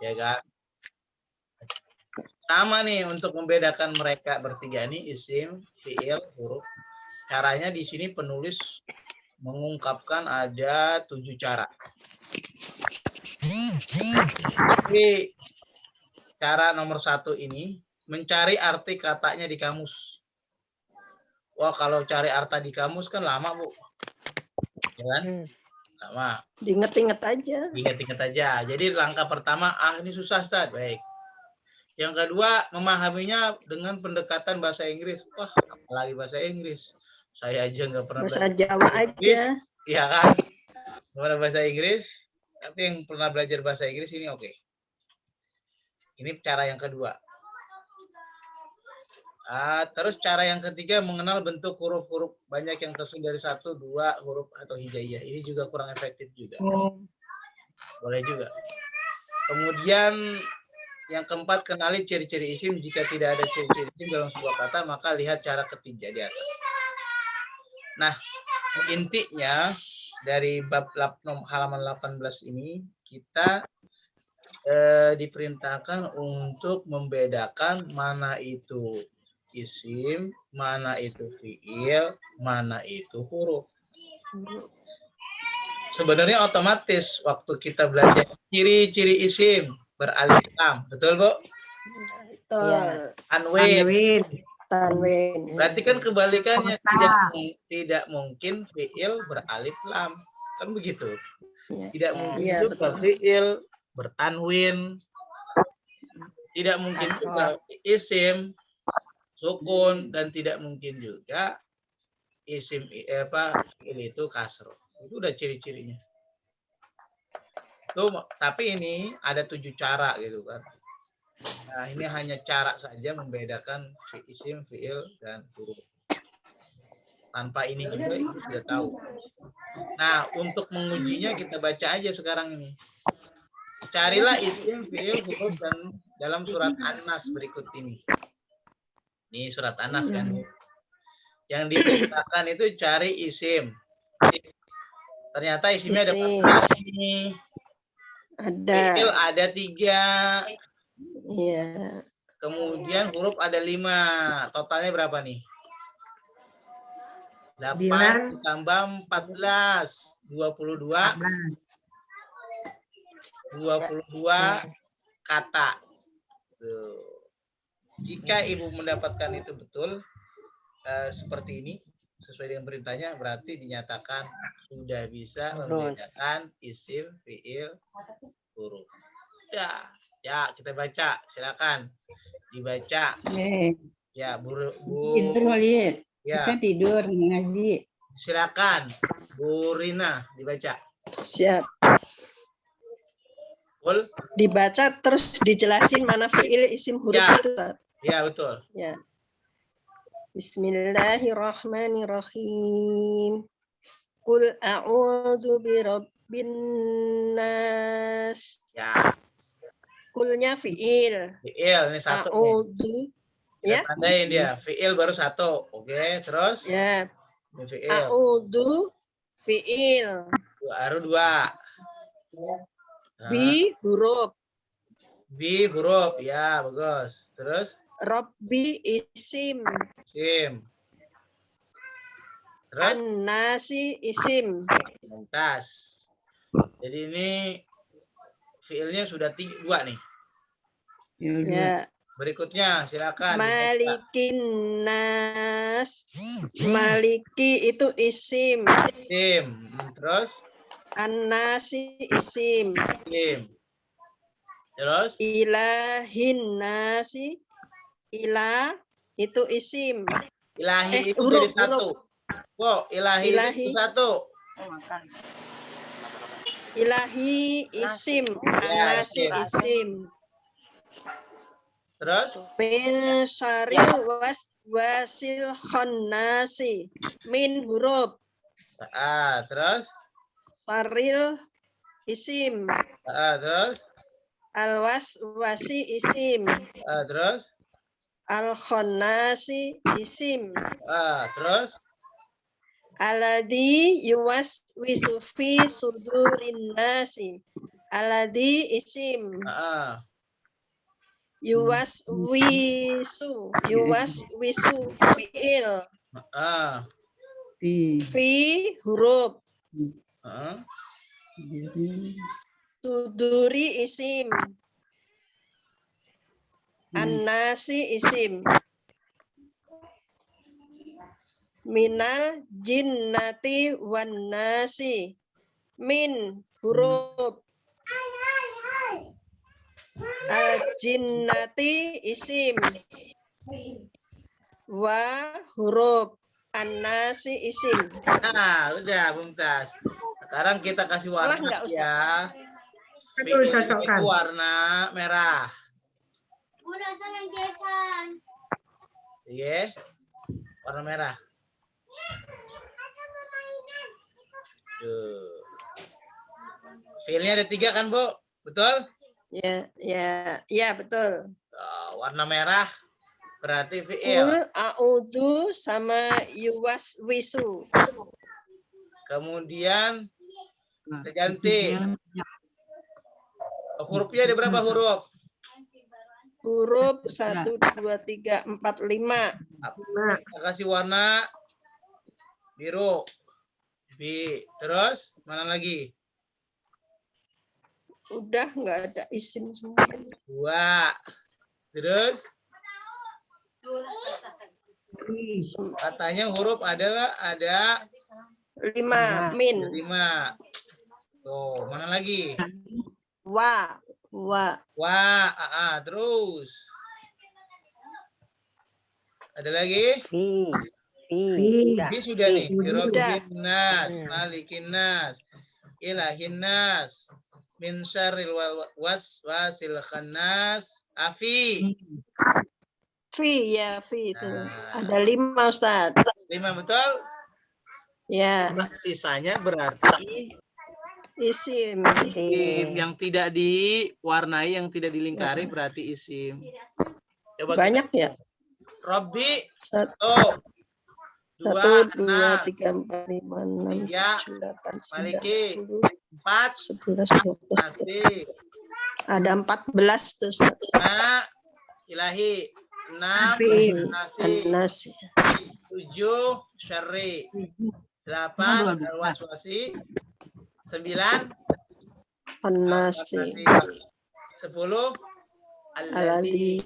ya kan? Sama nih untuk membedakan mereka bertiga ini isim, fiil, huruf. Caranya di sini penulis mengungkapkan ada 7 cara. Jadi cara nomor 1 ini mencari arti katanya di kamus. Wah, kalau cari arti di kamus kan lama, Bu. Ya kan? Lama. Diinget-inget aja. Diinget-inget aja. Jadi langkah pertama, ini susah, Ustaz. Baik. Yang kedua, memahaminya dengan pendekatan bahasa Inggris. Wah, apalagi bahasa Inggris. Saya aja nggak pernah Bahasa belajar Jawa Inggris. aja. Iya kan? Nggak pernah bahasa Inggris. Tapi yang pernah belajar bahasa Inggris ini oke. Ini cara yang kedua. Terus cara yang ketiga, mengenal bentuk huruf-huruf banyak yang tersusun dari 1, 2 huruf atau hijaiyah. Ini juga kurang efektif juga. Boleh juga. Kemudian yang keempat, kenali ciri-ciri isim. Jika tidak ada ciri-ciri isim dalam sebuah kata, maka lihat cara ketiga di atas. Nah, intinya dari bab halaman 18 ini, kita diperintahkan untuk membedakan mana itu isim, mana itu fiil, mana itu huruf. Sebenarnya otomatis waktu kita belajar ciri-ciri isim beralif lam, betul Bu? Betul. Tanwin. Berarti kan kebalikannya, tidak mungkin fiil beralif lam, kan begitu? Tidak mungkin juga fiil bertanwin, tidak mungkin juga isim sukun, dan tidak mungkin juga isim fiil itu kasroh. Itu udah ciri-cirinya. Tuh, tapi ini ada 7 cara gitu kan. Nah, ini hanya cara saja membedakan isim, fiil, dan huruf. Tanpa ini juga itu sudah tahu. Nah, untuk mengujinya kita baca aja sekarang ini. Carilah isim, fiil, huruf dan dalam surat An-Nas berikut ini. Ini surat An-Nas kan. Yang diperintahkan itu cari isim. Ternyata isimnya ada 14 ini. Fiil ada 3. Iya. Kemudian huruf ada 5. Totalnya berapa nih? 8 tambah 14. 22. 22 kata. Tuh. Jika Ibu mendapatkan itu betul seperti ini, sesuai dengan perintahnya, berarti dinyatakan sudah bisa membedakan isim, fiil, huruf. Ya, kita baca. Silakan dibaca. Ya, Bu. Tidur kali. Ya. Bisa tidur ngaji. Silakan Bu Rina dibaca. Siap. Betul? Dibaca terus dijelasin mana fiil, isim, huruf itu. Ya, betul. Ya. Bismillahirrahmanirrahim. Qul a'udzu birabbin nas. Ya. Kulnya fiil. Fiil ini 1 a'udzu. Ya. Tandain dia. Fiil baru 1. Oke, terus? Ya. Fiil. A'udzu fiil. Baru 2. Bi huruf. Bi huruf. Ya, bagus. Terus? Rabbi isim. Isim. Terus? An-nasi isim. Mumtaz. Jadi ini fiilnya sudah 2 nih. Ya. Berikutnya silakan. Malikin nas. Maliki itu isim. Isim. Terus? An-nasi isim. Isim. Terus? Ilahin nasi. Ilah itu isim. Ilahi itu huruf, jadi 1. Kok ilahi itu 1? Ilahi isim. An-nasi isim. Terus? Min syaril wasil khonnasi. Min huruf. Terus? Taril isim. Terus? Al-waswasi isim. Terus? Al-khonnasi isim. Terus? Alladhi yuwaswisu fi sudurin nasi. Aladi isim. Yuwaswisu fiil. Fi huruf. Suduri isim. An-nasi isim. Minal jinnati wan nasi. Min huruf. Al-jinnati isim. Wa huruf. An-nasi isim. Nah, udah Mumtaz. Sekarang kita kasih Salah warna nggak, Ustaz? ya. Betul, Fiil cocokkan. itu warna merah. Iya. Warna merah. Tuh. Fiilnya ada 3 kan, Bu? Betul? Ya, betul. Warna merah berarti fiil. Kul a'udzu sama yuwaswisu. Kemudian kita ganti. Hurufnya ada berapa huruf? Huruf 1, 2, 3, 4, 5. Kita kasih warna biru. Terus mana lagi? Udah nggak ada isim semua. 2. Terus katanya huruf ada 5. Min. 5. Tuh, mana lagi? Wa. Terus. Ada lagi? Fi sudah nih. Birobbihin nas, malikin nas, ilahin nas, min syarril waswasil khannas, afi. Fi itu. Nah. Ada 5, Ustaz. 5 betul? Ya, Sisanya berarti isim. isim yang tidak diwarnai, yang tidak dilingkari berarti isim. Coba Banyak ya? Robbi. 1, 2, 3, 4, 5, 6, 7, 8, 9, 10, 11, 12. Ada 14 tuh, Ustaz. Ilahi 6 nasi 7 syarri 8 al-waswasi 9 An-nasi 10 alladzi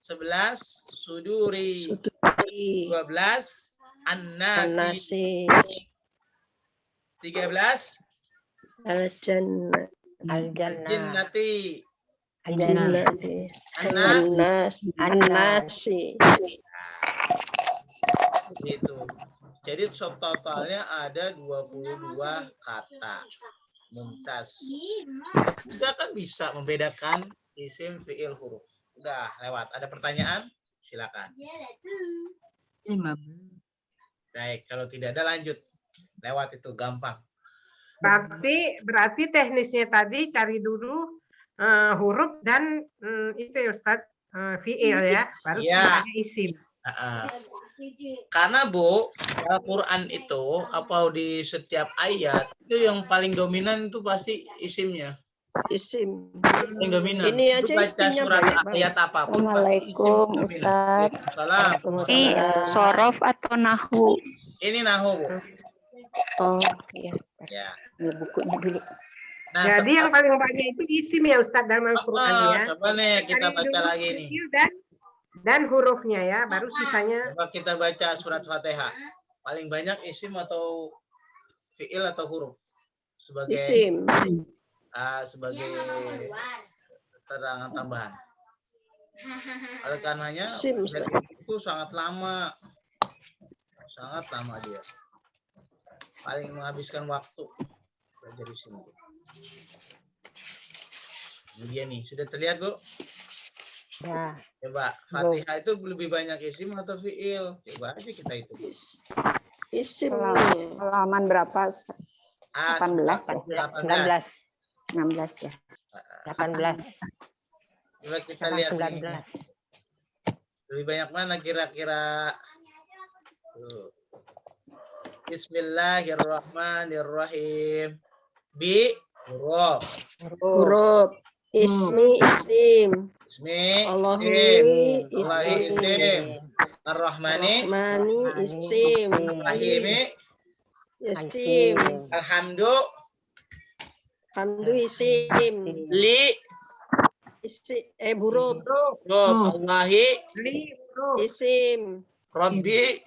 11 suduri 12 an-nasi 13 al-jinnati An-nasi. Gitu. Jadi subtotalnya ada 22 kata. Mumtaz. Sudah kan bisa membedakan isim, fiil, huruf. Udah lewat. Ada pertanyaan? Silakan. Baik, kalau tidak ada lanjut. Lewat itu gampang. Berarti teknisnya tadi cari dulu huruf dan itu ya Ustaz, fiil ya, baru Ya. isim. Karena Bu, Al-Quran itu apa di setiap ayat itu yang paling dominan itu pasti isimnya. Isim. Yang dominan. Ini Itu aja baca isimnya surat banyak ayat apapun pasti isim Assalamualaikum, dominan. Ustaz. Waalaikumsalam. Ini sorof atau nahu? Ini nahu, Bu. Oh iya. Ya. Ini bukunya dulu. Nah, Jadi yang paling banyak itu isim ya Ustaz dalam Al-Quran ya. coba nih kita baca lagi nih. Dan hurufnya ya, baru sisanya. Coba kita baca surat Fatihah. Paling banyak isim atau fiil atau huruf? Sebagai isim. Sebagai keterangan tambahan. Oleh karenanya Isim, itu sangat lama. Sangat lama dia. Paling menghabiskan waktu belajar isim. Kemudian nih, sudah terlihat, Bu? Ya. Coba, Fatihah itu lebih banyak isim atau fiil? Coba aja kita itu. Isim. Halaman berapa? 18 kan? 16 ya. 18. Coba kita lihat 19. nih. Lebih banyak mana kira-kira? Bismillahirrahmanirrahim. huruf. huruf. Ismi isim. Ismi, Allahu isim. Allahi isim. isim. Ar-Rahmani, Rahmani isim. Rahimi, Isim. Alhamdu, Hamdu isim. Li, Huruf. huruf. Allahi, Li, huruf. Isim. Rabbi,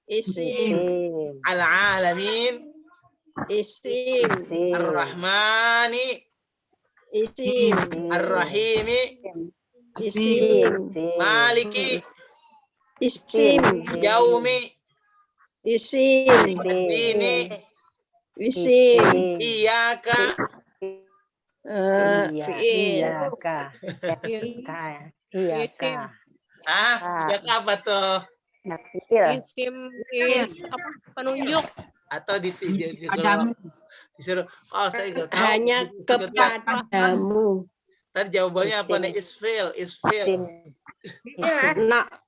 Isim. Al-Alamin, Isim. Ar-Rahmani, Isim. Ar-Rahimi, Isim. Maliki, Isim. Yaumi, Isim. Dini, Isim. Iyaka, Fi'il. Iyaka apa tuh? Isim apa penunjuk. Atau disuruh, oh saya nggak tahu. Hanya kepadamu. Tadi jawabannya apa nih? Isfil. Iya.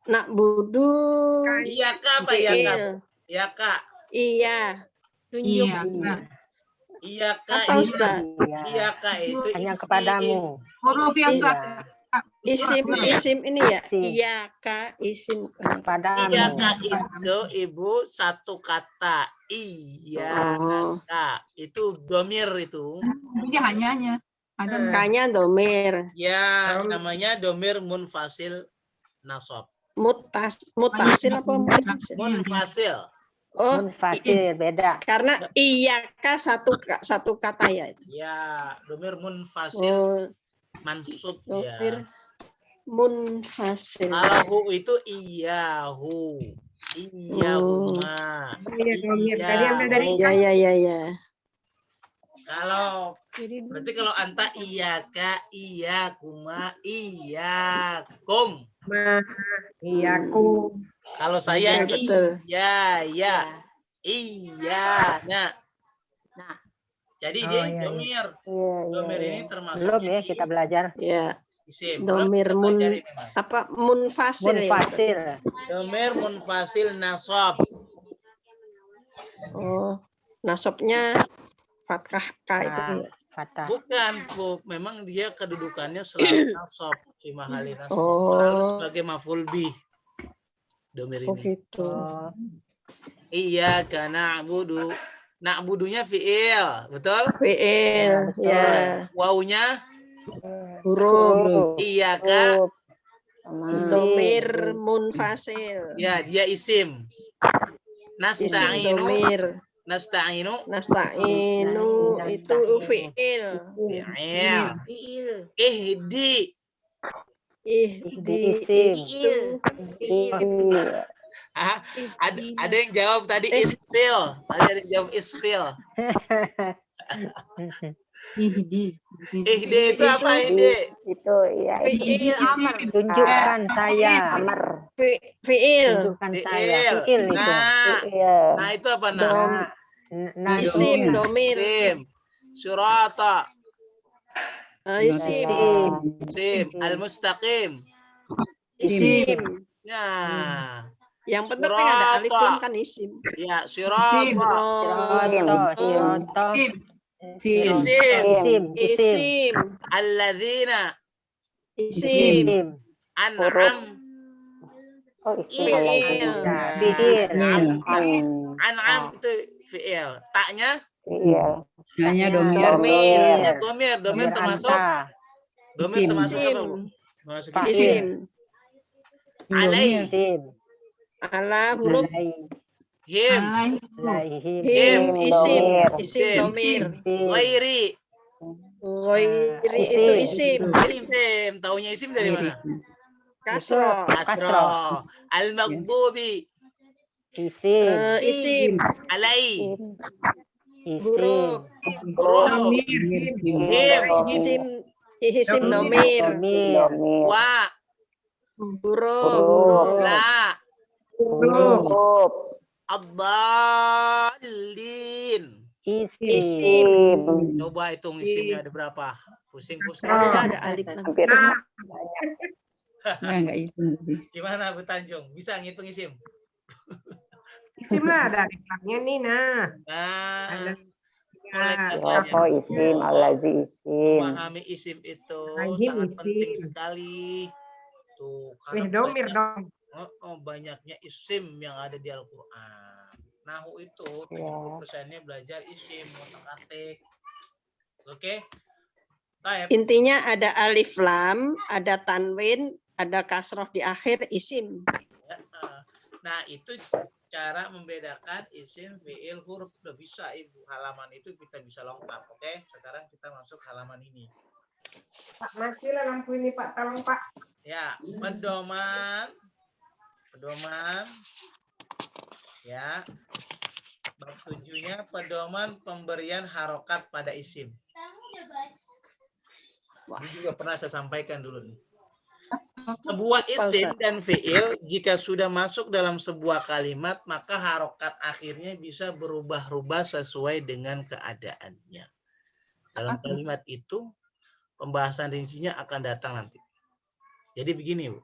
Nak budu. Iyaka apa iyaka? Fi'il. Iyaka. Iya. Tunjuk. Iyaka Apa ini. Ustaz? Iyaka itu Hanya isim. kepadamu. Huruf yang Isim ini ya. Iya kak isim. Kepadamu. Iyaka itu ibu satu kata. Iya. Oh. Itu domir itu. Ini hanya ada Kanya domir. Ya namanya domir munfasil nasab. Mutasil apa mutasil? Munfasil. Oh, Munfasil beda. karena iya kak satu kata ya. Ya domir munfasil Oh, mansub domir ya. munfasil. Kalau hu itu iyahu. Iyahuma. Tadi ambil dari Ya. Kalau berarti kalau anta iyaka, iyakuma, iyakum. Iyaku. Kalau saya Ya, betul. iya. Nah. Jadi dia domir. Domir ini termasuk Belum ya kita belajar. Ya, isim. domir munfasil. Munfasil. Ya, domir munfasil nasab. oh, nasabnya fathah ka itu. Ya. Fathah. Bukan, Bu. Memang dia kedudukannya selalu nasab. Fi mahali nasab. Oh. Selalu sebagai maf'ul bih. Domir Oh ini. gitu. Iyyaka na'budu. Na'budunya fi'il, betul? Fi'il, ya. Wawunya Huruf. iyyaka. Domir munfasil. Ya, dia isim. Isim Nasta'inu. domir. Nasta'inu. Nasta'inu itu fi'il. Fi'il. Ihdi. Ihdi Isim. itu fi'il. Ada yang jawab tadi isfil. Tadi ada yang jawab isfil. Ihdi itu apa ihdi? Itu ya. Fi'il amar. Tunjukkan saya. Fi'il. Tunjukkan saya. Fi'il. Fi'il itu. Nah itu apa nah? Isim domir. Isim. Surata. Isim. Isim. Al-mustaqim. Isim. Nah. Yang penting ada alif lam kan isim. Ya, surata. Isim. Alladzina. Isim. An'am. Fi'il. An'am itu fi'il. Taknya? hanya Domir. Domir termasuk? Domir termasuk apa, Bu? Termasuk Isim. Alaih. Ala huruf Him. him isim. Isim domir. Ghairi. Ghairi itu isim. Isim. Taunya isim dari mana? Kasro. Kasro. Al-maghdubi. Isim. Alai. Huruf. Huruf. Him. Isim domir. Wa. Huruf. La. Ad-dallin. Isim. Coba hitung isimnya ada berapa? Pusing-pusing. Ada alif lam. enggak itu. Gimana Bu Tanjung? Bisa ngitung isim? Isim lah ada alif lamnya nih. Nah. Nah, Kolek Ah, lagi Roko isim, allazi isim. memahami isim itu Rahim sangat penting isim. sekali. Tuh, karena Domir dong. banyaknya isim yang ada di Al-Quran. Nahu itu Ya. 70%-nya belajar isim, otak-atik. Oke? Taib. Intinya ada alif lam, ada tanwin, ada kasroh di akhir isim. Ya, nah, itu cara membedakan isim, fiil, huruf. Udah bisa, Ibu. Halaman itu kita bisa lengkap. Oke? Sekarang kita masuk halaman ini. Pak, matilah lampu ini, Pak. Tolong, Pak. Ya, pedoman. Ya. Bab 7-nya pedoman pemberian harokat pada isim. Ini juga pernah saya sampaikan dulu nih. Sebuah isim dan fiil jika sudah masuk dalam sebuah kalimat maka harokat akhirnya bisa berubah-ubah sesuai dengan keadaannya. Dalam kalimat itu pembahasan rincinya akan datang nanti. Jadi begini, Bu.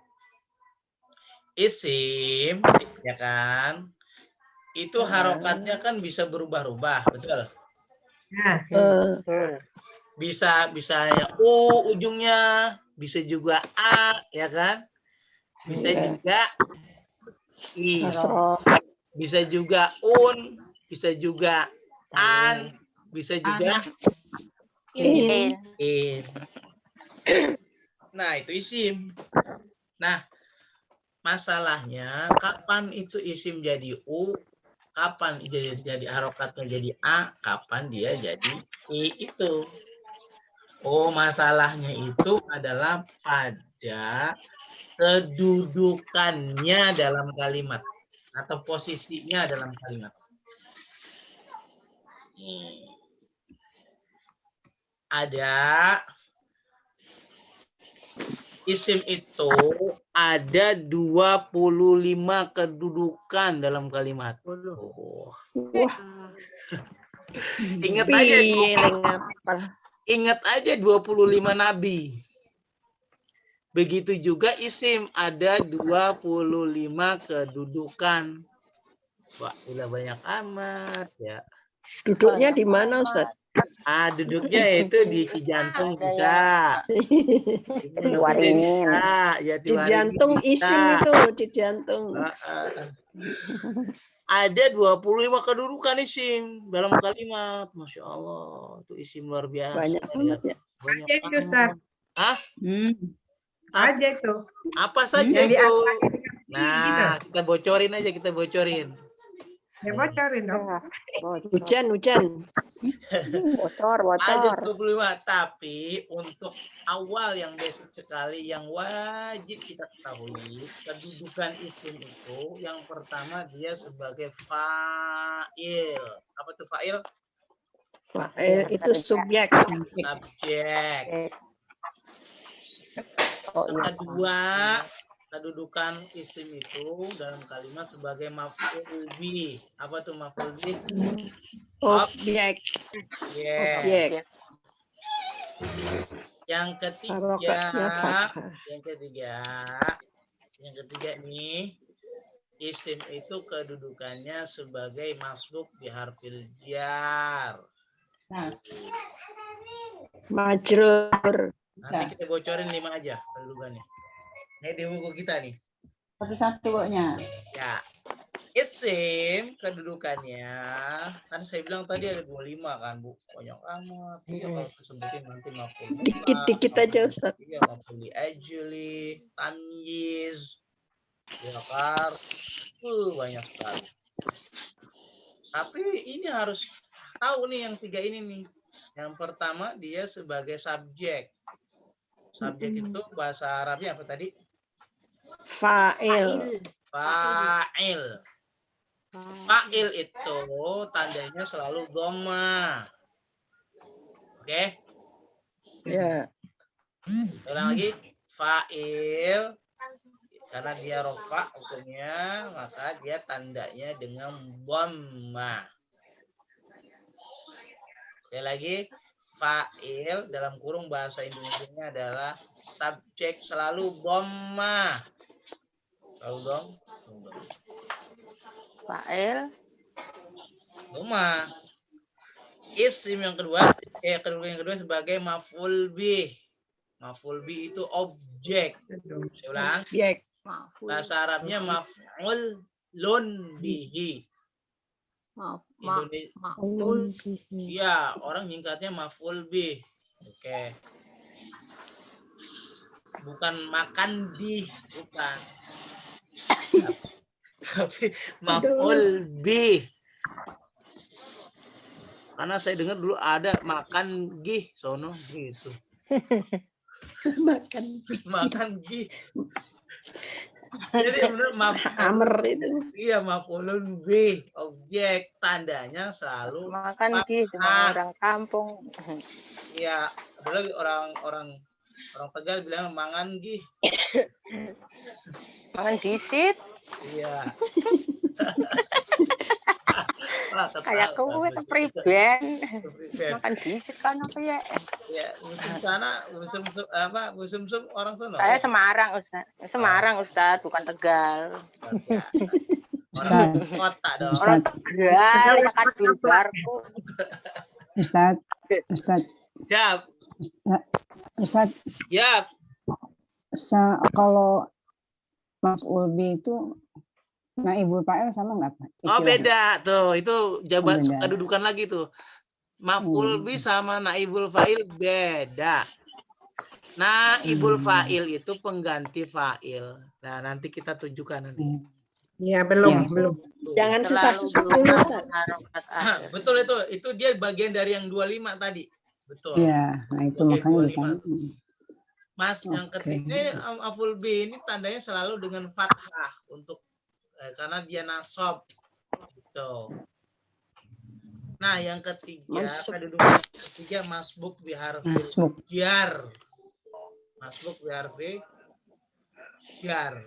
Isim, ya kan? Itu harokatnya kan bisa berubah-ubah, betul? Nah, Bisa ya U ujungnya, bisa juga A, ya kan? Bisa juga I, Kasroh. bisa juga bisa juga an, bisa juga In. in. Nah, itu isim. Nah, masalahnya kapan itu isim jadi U, kapan jadi harokatnya jadi A, kapan dia jadi I itu. Oh, masalahnya itu adalah pada kedudukannya dalam kalimat atau posisinya dalam kalimat. Ada isim itu ada 25 kedudukan dalam kalimat. Oh. Wah, Ingat aja, Ingat aja 25 nabi. Begitu juga isim ada 25 kedudukan. Wah, udah banyak amat ya. Duduknya di mana, Ustaz? Duduknya itu di Cijantung bisa. Waringin. Di jantung isim itu, di jantung. Ada 25 kedudukan isim dalam kalimat. Masya Allah, itu isim luar biasa. Banyak banget ya. Banyak aja itu, Ustaz. Aja itu. Apa saja Yang itu? Nah, Kita bocorin aja, kita bocorin. ya bocorin dong. Hujan. Bocor. Ada 25, tapi untuk awal yang basic sekali, yang wajib kita ketahui, kedudukan isim itu, yang pertama dia sebagai fa'il. Apa tuh fa'il? Fa'il itu subjek. Subjek. Yang kedua, kedudukan isim itu dalam kalimat sebagai maf'ul bih. Apa tuh maf'ul bih? Objek. Yeah. Yang ketiga nih, isim itu kedudukannya sebagai masbuk di harfil jar. Majrur. Nanti kita bocorin 5 aja kedudukannya. Ini di buku kita nih. Satu-satu pokoknya. Ya. Isim kedudukannya kan saya bilang tadi ada 25 kan, Bu. Banyak amat. Iya, kalau saya sebutin nanti maf'ul Dikit-dikit aja, Ustaz. Iya, maf'ul li ajli, tamyiz, wakar. Banyak sekali. Tapi ini harus tahu nih yang 3 ini nih. Yang pertama dia sebagai subjek. Subjek itu bahasa Arabnya apa tadi? Fa'il. Fa'il itu tandanya selalu dhamma. Oke? Ya. Ulang lagi. Fa'il karena dia rofa hukumnya, maka dia tandanya dengan dhamma. Sekali lagi, fa'il dalam kurung bahasa Indonesianya adalah subjek selalu dhamma. Selalu dhamma. Fa'il. Dhamma. Isim yang kedua, yang kedua sebagai maf'ul bih. Maf'ul bih itu objek. Saya ulang. Objek. Bahasa Arabnya maf'ul lun bihi. Indonesia. Iya, orang nyingkatnya maf'ul bih. Oke. Bukan makan bih, bukan. Tapi maf'ul bih. Karena saya dengar dulu ada makan gih sono gitu. Makan gih. Jadi benar Amer itu. Iya, maf'ulun bih, objek, tandanya selalu Makan di cuma orang kampung. iya, apalagi orang Tegal bilang mangan gih. Makan disit. Iya. Kayak kowe priben. Makan disit kan apa ya? Ya, musim sana, musim orang sana. Saya Semarang, Ustaz. Semarang, Ustaz, bukan Tegal. Orang kota dong. Orang Tegal, makan bilbarku. Ustaz, Siap. Ustaz, Ya, kalau maf'ul bih itu naibul fa'il sama nggak, Pak? oh Istilahnya. beda tuh, itu jabat beda. kedudukan lagi tuh. Maf'ul bih sama naibul fa'il beda. Naibul fa'il itu pengganti fa'il. Nah, nanti kita tunjukkan nanti. Iya, belum. Tuh. Jangan susah-susah Selalu dulu. gunakan harokat akhir. Betul itu dia bagian dari yang 25 tadi. Betul. Iya, nah itu Oke, makanya 25 ditanya. Mas, yang Oke. ketiga maf'ul bih ini tandanya selalu dengan fathah untuk karena dia nasab. Gitu. Nah, yang ketiga, Mansub. kedudukan ketiga masbuk biharfil Masbuk. jar. Masbuk biharfi jar.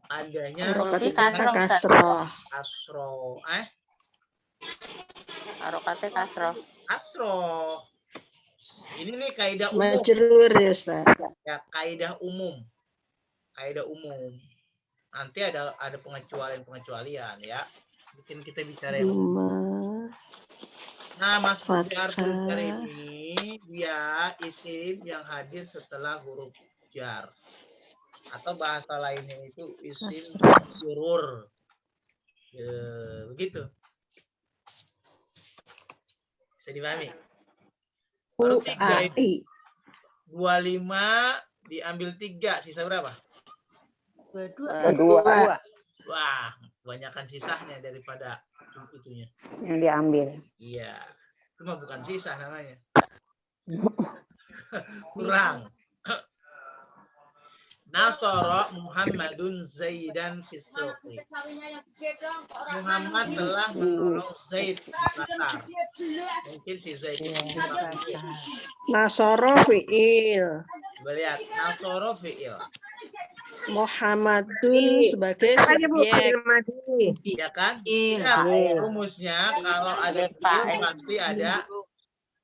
Tandanya Harokatnya kasroh. asro. Harokatnya kasroh. Asro. Ini nih kaidah umum. Majrur ya Ustaz. Ya, kaidah umum. Kaidah umum. Nanti ada pengecualian ya. Mungkin kita bicara yang umum. Nah, Mas Fathah ini dia isim yang hadir setelah huruf jar. Atau bahasa lainnya itu isim majrur. Ya, begitu. Bisa dipahami? Baru 3 itu. 25 diambil 3, sisa berapa? Dua. Wah, kebanyakan sisanya daripada itunya. Yang diambil. Iya, itu mah bukan sisa namanya. Kurang. Nasara Muhammadun Zaidan fis-suqi. Muhammad telah menolong Zaid di pasar. Mungkin si Zaid itu Nasoro fi'il. coba lihat, Nasara fi'il. Muhammadun sebagai Aja Bu, subjek. Madi. Ya kan? Iya. Ya, rumusnya kalau ada fi'il pasti ada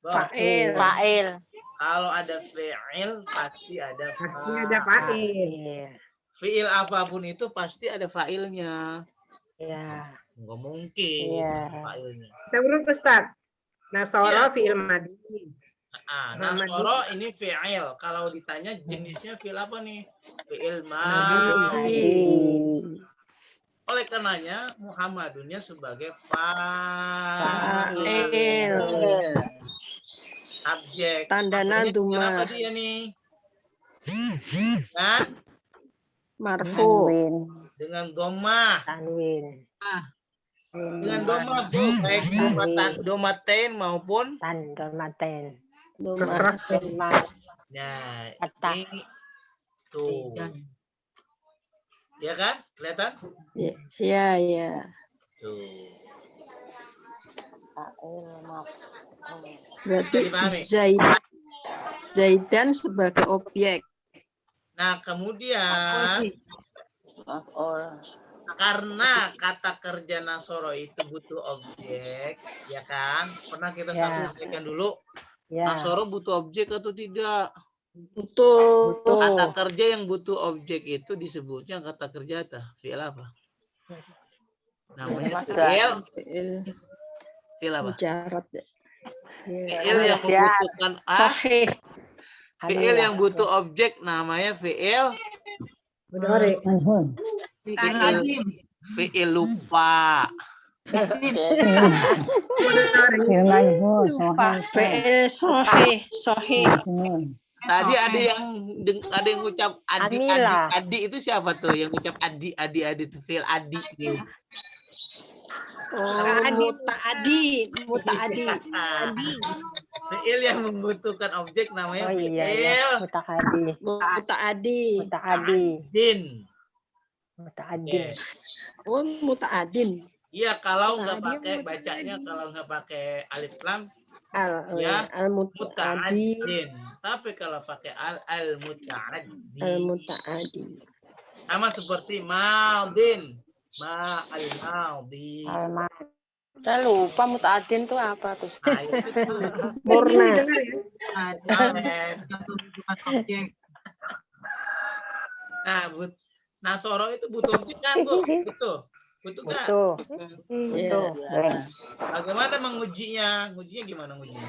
Fa'il. Fa'il. kalau ada fi'il pasti ada Pasti ada fa'il. fi'il apapun itu pasti ada fa'ilnya. Iya. Enggak mungkin Iya. fa'ilnya. Kita urut Ustaz. Nasoro Iya. fi'il madi. Nasoro ini fi'il. Kalau ditanya jenisnya fi'il apa nih? Fi'il madhi. Oleh karenanya Muhammadunnya sebagai Fa'il. Objek. Tanda Maknanya naduma. kenapa dia nih? Kan Marfu. dengan dhammah. Tanwin. Dengan dhammah Bu, baik domatain maupun Tandomaten. Dumah. nah, Kata. ini tuh. Ya kan? Kelihatan? Ya, ya. Tuh. Berarti dipahami. Zaidan sebagai objek. Nah, kemudian karena kata kerja Nasoro itu butuh objek, ya kan? Pernah kita Ya. sampaikan dulu, Ya. Nasoro butuh objek atau tidak? Betul. Kata kerja yang butuh objek itu disebutnya kata kerja fi'il apa? Namanya Mas, fi'il Fi'il apa? mujarad. Fiil yang Ya. membutuhkan Sahih. fiil yang butuh objek namanya fiil Mudhari. Majhul. fiil lupa. Mudhari. Fi'il majhul. Sahih. Fi'il sahih. Sahih. Majhul. Tadi ada yang ngucap adi Amila. itu siapa tuh yang ngucap adi itu fiil adi gitu. Oh, muta'adi. Muta'adi. Fiil yang membutuhkan objek namanya Oh iya ya, fiil muta'adi. Muta'adi. Muta'adi. din. Muta'adi. Oke. Oh, muta'adin. Iya, kalau nggak pakai bacanya, kalau nggak pakai alif lam Ya, Al-muta'adi. muta'addin. Tapi kalau pakai al-muta'addi. Al-muta'adi. Sama seperti maudin. Al-maudi. Saya lupa muta'adin itu apa tuh? Nah, itu Murna. keren. Nah, Nasoro itu butuh kan, Bu? Butuh kan? Betul. Iya. Bagaimana mengujinya? Ngujinya gimana ngujinya?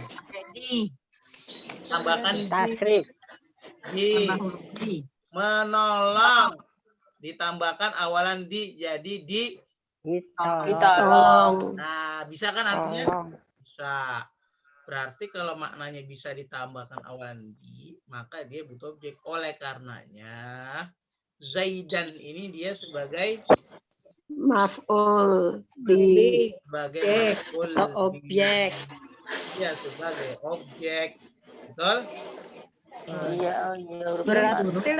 Tambahkan Tasrif. di menolong. Ditambahkan awalan di, jadi di. Tolong. Nah, bisa kan artinya? Tolong. Bisa. Berarti kalau maknanya bisa ditambahkan awalan di, maka dia butuh objek. Oleh karenanya, Zaidan ini dia sebagai Maf'ul bi. sebagai maf'ul Atau bi. objek. Ya, sebagai objek. Betul? Iya, iya. Berarti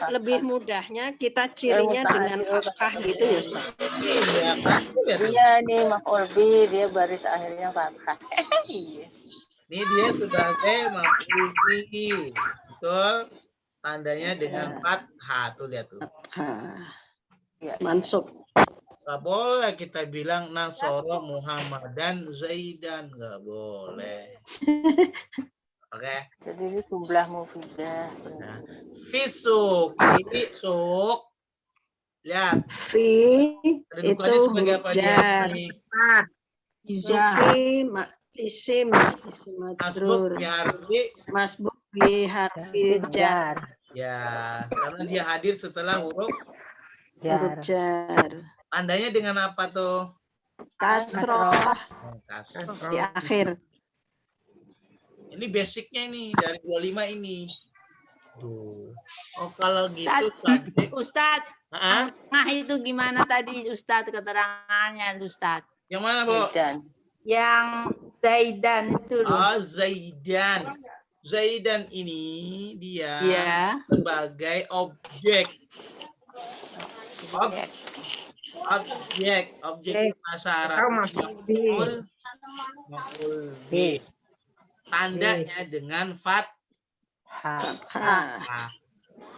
lebih mudahnya kita cirinya dengan fathah gitu ya Ustaz. Iya, kan? Lihat tuh. Iya nih maf'ul bi, dia baris akhirnya fathah. Iya. Ini dia sebagai maf'ul bi. Betul? Tandanya dengan fathah. Tuh lihat tuh. Mansub. Gak boleh kita bilang Nasoro Muhammadan Zaidan. Gak boleh. Oke. Jadi ini jumlah mufidah. Nah, Fisuki, suk. Lihat. Fi Kedudukannya itu sebagai apa dia? hujan. Empat. Suki isim Asbuk majrur. bi harfi. Masbuk bi harfi jar. Ya, karena dia hadir setelah huruf. Huruf jar. Tandanya dengan apa tuh? Kasroh Kasroh. di akhir. Ini basicnya ini dari 25 ini. Tuh. Oh, kalau gitu tadi. Ustadz, Hah? nah itu gimana tadi Ustadz keterangannya Ustadz? Yang mana, Bu? Yang Zaidan itu loh. Oh, Zaidan. Zaidan ini dia Iya. sebagai objek. Objek bahasa Arab. Atau maf'ul bi. Maf'ul bi. Tandanya dengan fathah.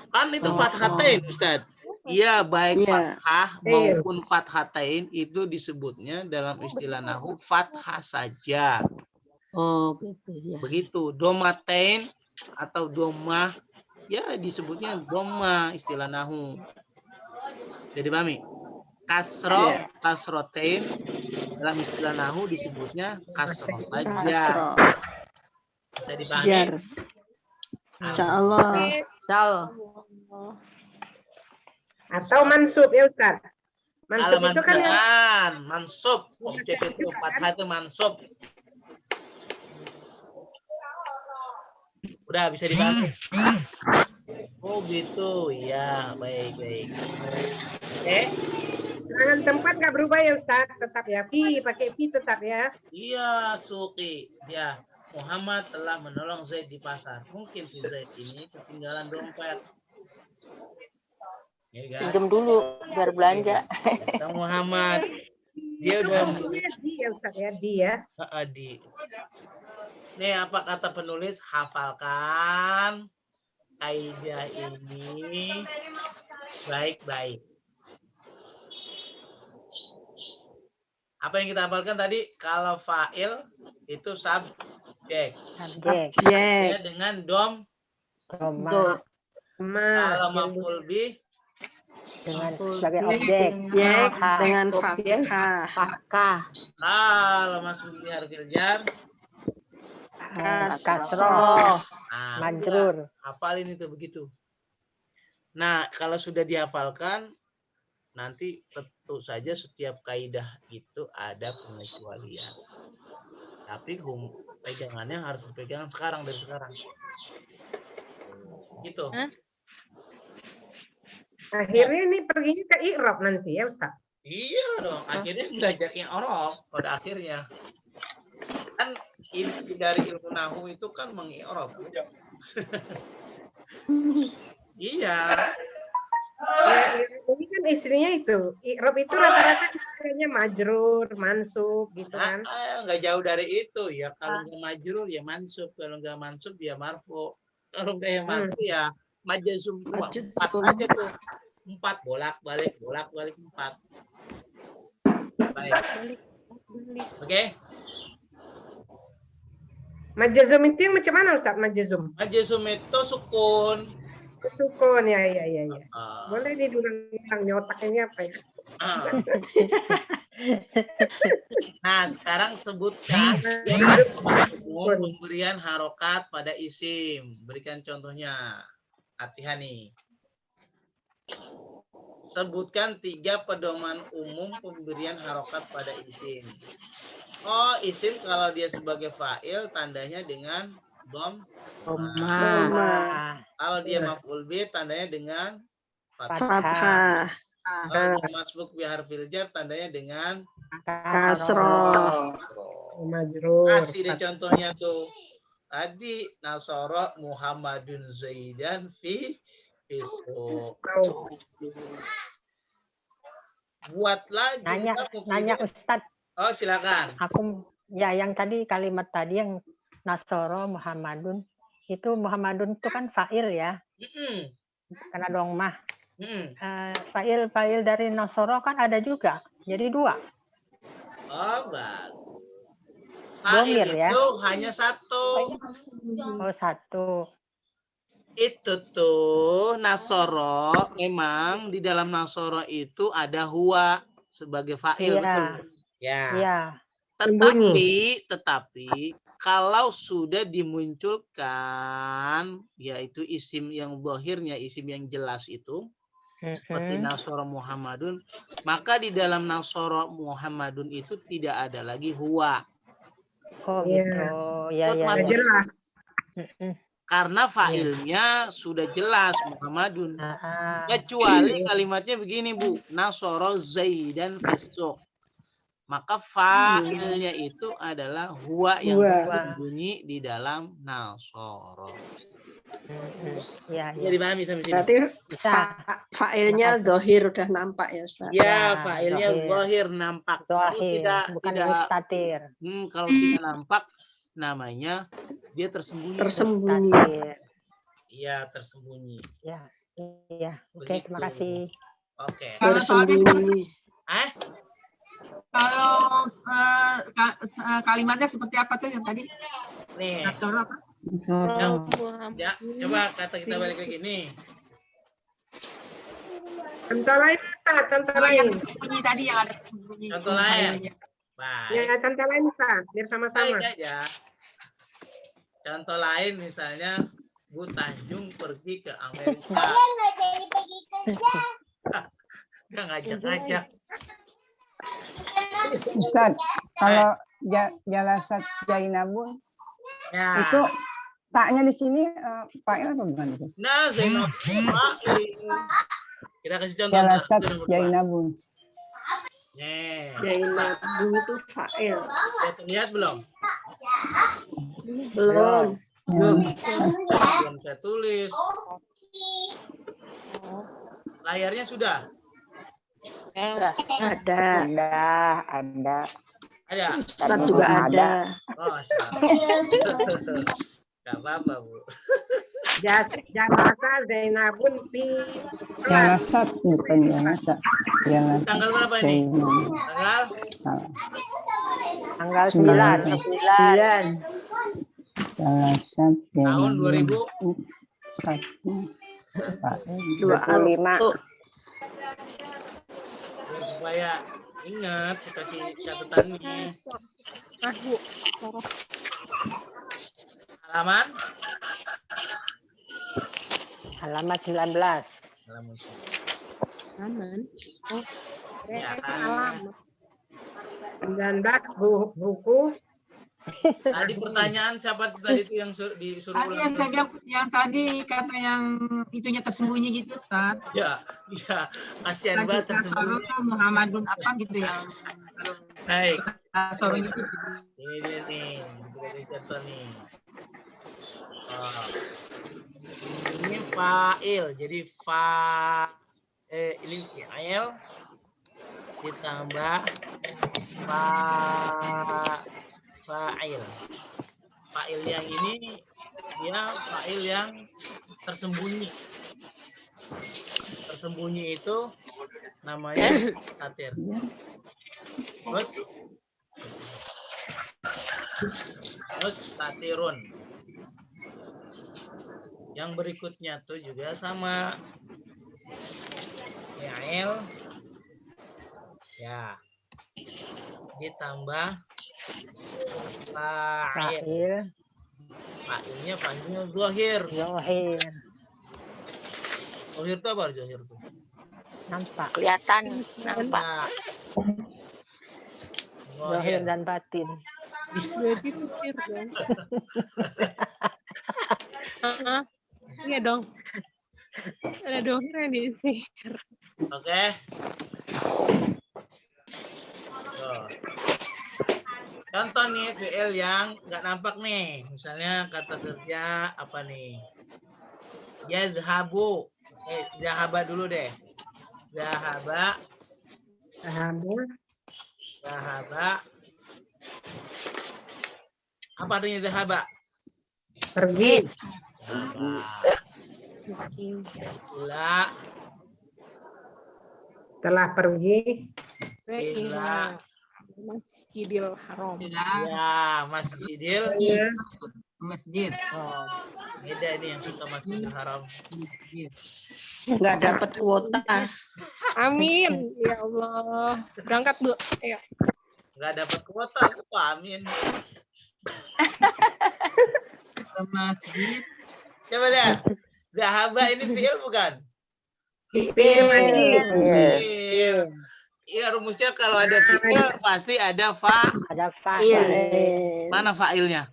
Kan itu fathatain, Ustaz. Iya, baik fathah maupun fathatain itu disebutnya dalam istilah nahwu fathah saja. Oh, gitu ya. Begitu. Domatain atau domah ya disebutnya domah istilah nahwu. Jadi pahami? Kasrotain dalam istilah nahwu disebutnya kasroh saja. Bisa dipahami? Jar. Insyaallah. Atau mansub ya Ustaz. Mansub Kalau itu kan yang mansub, objek itu fathah itu mansub. Udah bisa dipahami? Oh gitu, ya baik. Oke. Keterangan tempat nggak berubah ya Ustaz, tetap ya. Pakai fi tetap ya. Iya, Suki. Ya, Muhammad telah menolong Zaid di pasar. Mungkin si Zaid ini ketinggalan dompet. Ya, kan? Pinjam dulu biar belanja. Kang Muhammad, dia udah Di ya Ustaz ya, di ya. di. Nih apa kata penulis? Hafalkan kaidah ini baik-baik. Apa yang kita hafalkan tadi? Kalau fa'il itu subjek. Ya, dengan dom. Kalau maf'ul bi dengan sebagai objek. Dengan fathah. Kalau masuk di harfil jar Kasroh. Nah, Majrur. udah, hafalin itu begitu. Nah, kalau sudah dihafalkan, nanti tentu saja setiap kaidah itu ada pengecualian. Tapi pegangannya harus dipegang sekarang, dari sekarang. Gitu. Akhirnya ini perginya ke i'rab nanti ya Ustaz. Iya dong, akhirnya belajar i'rab pada akhirnya. Kan inti dari ilmu nahwu itu kan mengi'rab. Iya. Ya, ini kan istrinya itu. I'rab itu rata-rata istilahnya majrur, mansub gitu kan. Nggak jauh dari itu ya. Kalau nggak majrur ya mansub, kalau nggak mansub ya marfu. Kalau nggak ya marfu ya majazum. Empat aja tuh. 4 bolak-balik 4. Baik. Oke. Majazum itu yang macam mana Ustaz? Majazum. Majazum itu sukun. Sukun ya. Ah. Boleh diulang nyotaknya apa ya? Nah, sekarang sebutkan pemberian harokat pada isim. Berikan contohnya. Latihan nih. Sebutkan 3 pedoman umum pemberian harokat pada isim. Oh, isim kalau dia sebagai fa'il tandanya dengan dom. Kalau dia maf'ul bih tandanya dengan Fathah. Kalau dia masbuk bi harfil jar tandanya dengan Kasroh. Majrur. kasih deh contohnya tuh. Tadi Nasara Muhammadun Zaidan fi isuk. Buatlah Nanya Ustadz. Oh, silakan. Aku ya yang tadi kalimat tadi yang Nasoro Muhammadun itu Muhammadun itu kan fa'il ya. Karena dong mah. Fa'il dari Nasoro kan ada juga. Jadi 2. Oh, bagus. Domir Fa'il ya. itu hanya 1. Oh, 1. Itu tuh Nasoro, memang di dalam Nasoro itu ada huwa sebagai fa'il, betul? Ya. Iya. Tetapi kalau sudah dimunculkan yaitu isim yang zahirnya, isim yang jelas itu seperti Nasoro Muhammadun, maka di dalam Nasoro Muhammadun itu tidak ada lagi huwa. Oh gitu. Ya. Jelas. Karena fa'ilnya sudah jelas Muhammadun. Kecuali kalimatnya begini, Bu. Nasoro Zaidan fisuk. Maka fa'ilnya itu adalah huwa yang berbunyi di dalam Nasoro. Ya. Jadi pahami sampai sini. Berarti fa'ilnya dohir udah nampak ya Ustaz? Ya, fa'ilnya zahir nampak. Zahir, bukan mustatir. Kalau tidak nampak, namanya dia tersembunyi. Iya, tersembunyi. Iya. Oke, terima kasih. Oke. Tersembunyi. Kalau kalimatnya seperti apa tuh yang tadi? Nih. Nasoro apa? Ya, coba kata kita balik lagi nih. Contoh lain, Ustaz. Contoh lain. Yang bersembunyi tadi yang ada bersembunyi. Contoh lain. Baik. Ya, contoh lain, Ustaz. Biar sama-sama. Baik aja. Contoh lain misalnya Bu Tanjung pergi ke Amerika. Gak ngajak-ngajak. Ustaz, kalau jalasat Jainabun itu taknya di sini fa'il atau bukan itu? Nah, Zainab fa'il. Kita kasih contoh. Jalasat Jainabun. Jainabun itu fa'il. Sudah terlihat belum? Belum. Belum saya tulis. Layarnya sudah? Ada. Ada. Ustaz juga ada. Oh, siap. Gak apa-apa, Bu. Jalasa Zainabun fi Jalasat bukan jalasat. Tanggal berapa ini? Tanggal 9. Jalasat Tahun 2000. 25. Supaya ingat, kasih catatannya. Halaman? Halaman 19. Halaman. Aman. Oh, Ya, alamat. 19 buku. tadi pertanyaan siapa tadi itu yang disuruh Tadi yang saya bilang, yang tadi kata yang itunya tersembunyi gitu, Ustaz. Ya, iya, kasihan banget Nasoro tersembunyi. Muhammadun apa gitu yang Baik, Nasoro itu. ini dia nih, kita kasih contoh nih. Oh. Ini fa'il, jadi ini fi'il ditambah fa'il. Fa'il yang ini dia fa'il yang tersembunyi. Tersembunyi itu namanya tatir. Terus tatirun. Yang berikutnya tuh juga sama. Fi'il ya ditambah fa'il. Fa'ilnya zahir. Zahir. Zahir itu apa zahir itu? Nampak. Kelihatan, nampak. Zahir dan batin. Berarti pikir dong. Iya dong. Ada dohir yang disikir. Oke. Tuh. Contoh nih fi'il yang nggak nampak nih. Misalnya kata kerja apa nih? Yazhabu. Zahaba dulu deh. Zahaba. Apa artinya zahaba? Pergi. Ila. Telah pergi. Ila. Masjidil Haram. Ya, Masjidil. Masjid. Oh. Beda ini yang suka Masjidil Haram. Nggak dapat kuota. Amin. Ya Allah. Berangkat, Bu. Ya. Nggak dapat kuota, amin. Masjid. Coba lihat. Zahaba ini fi'il bukan? Fi'il. Iya, rumusnya kalau ada fi'il pasti ada Ada fa'il. Mana fa'ilnya?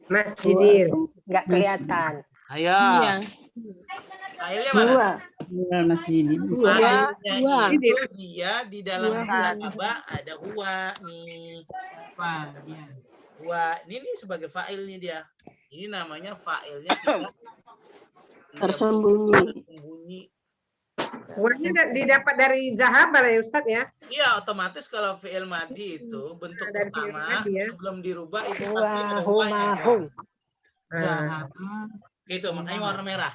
Masjidil. Nggak kelihatan. Ayo. Iya. Fa'ilnya mana? Masjid. Fa'ilnya Dua. itu dia di dalam Dua. zahaba ada huwa nih. Wah, iya. Huwa. Ini sebagai fa'il nih dia. Ini namanya fa'ilnya tidak Tersembunyi. Uangnya didapat dari Zahabar ya Ustadz ya? Iya, otomatis kalau fi'il madi itu bentuk Dari fi'il pertama madi ya. sebelum dirubah itu pasti ada Wahum huwanya. mahum. Gitu, makanya warna merah.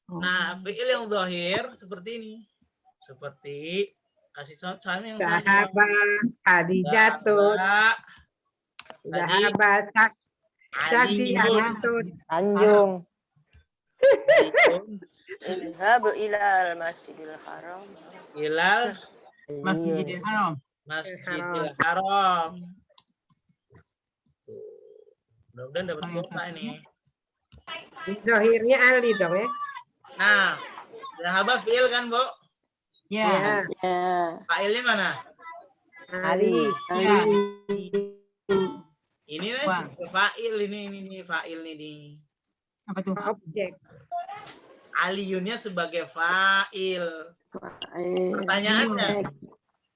Nah, fi'il yang zahir seperti ini. Seperti kasih contoh yang sama. Zahabat, Hadijatun, Zahabat, Sasiyatun. Tanjung. Idhab ilal masjidil haram. Ilal Masjidil Haram. Masjidil Haram. Tuh. Mudah-mudahan dapat kuota ini. Zahirnya Ali dong ya? Nah, zahaba fi'il kan, Bu? Ya. Ya. Fa'ilnya mana? Ali. Ya. Ini nih Wah. fa'il ini fa'il ini. Apa tuh? Objek. Aliyunnya sebagai fa'il. Pertanyaannya,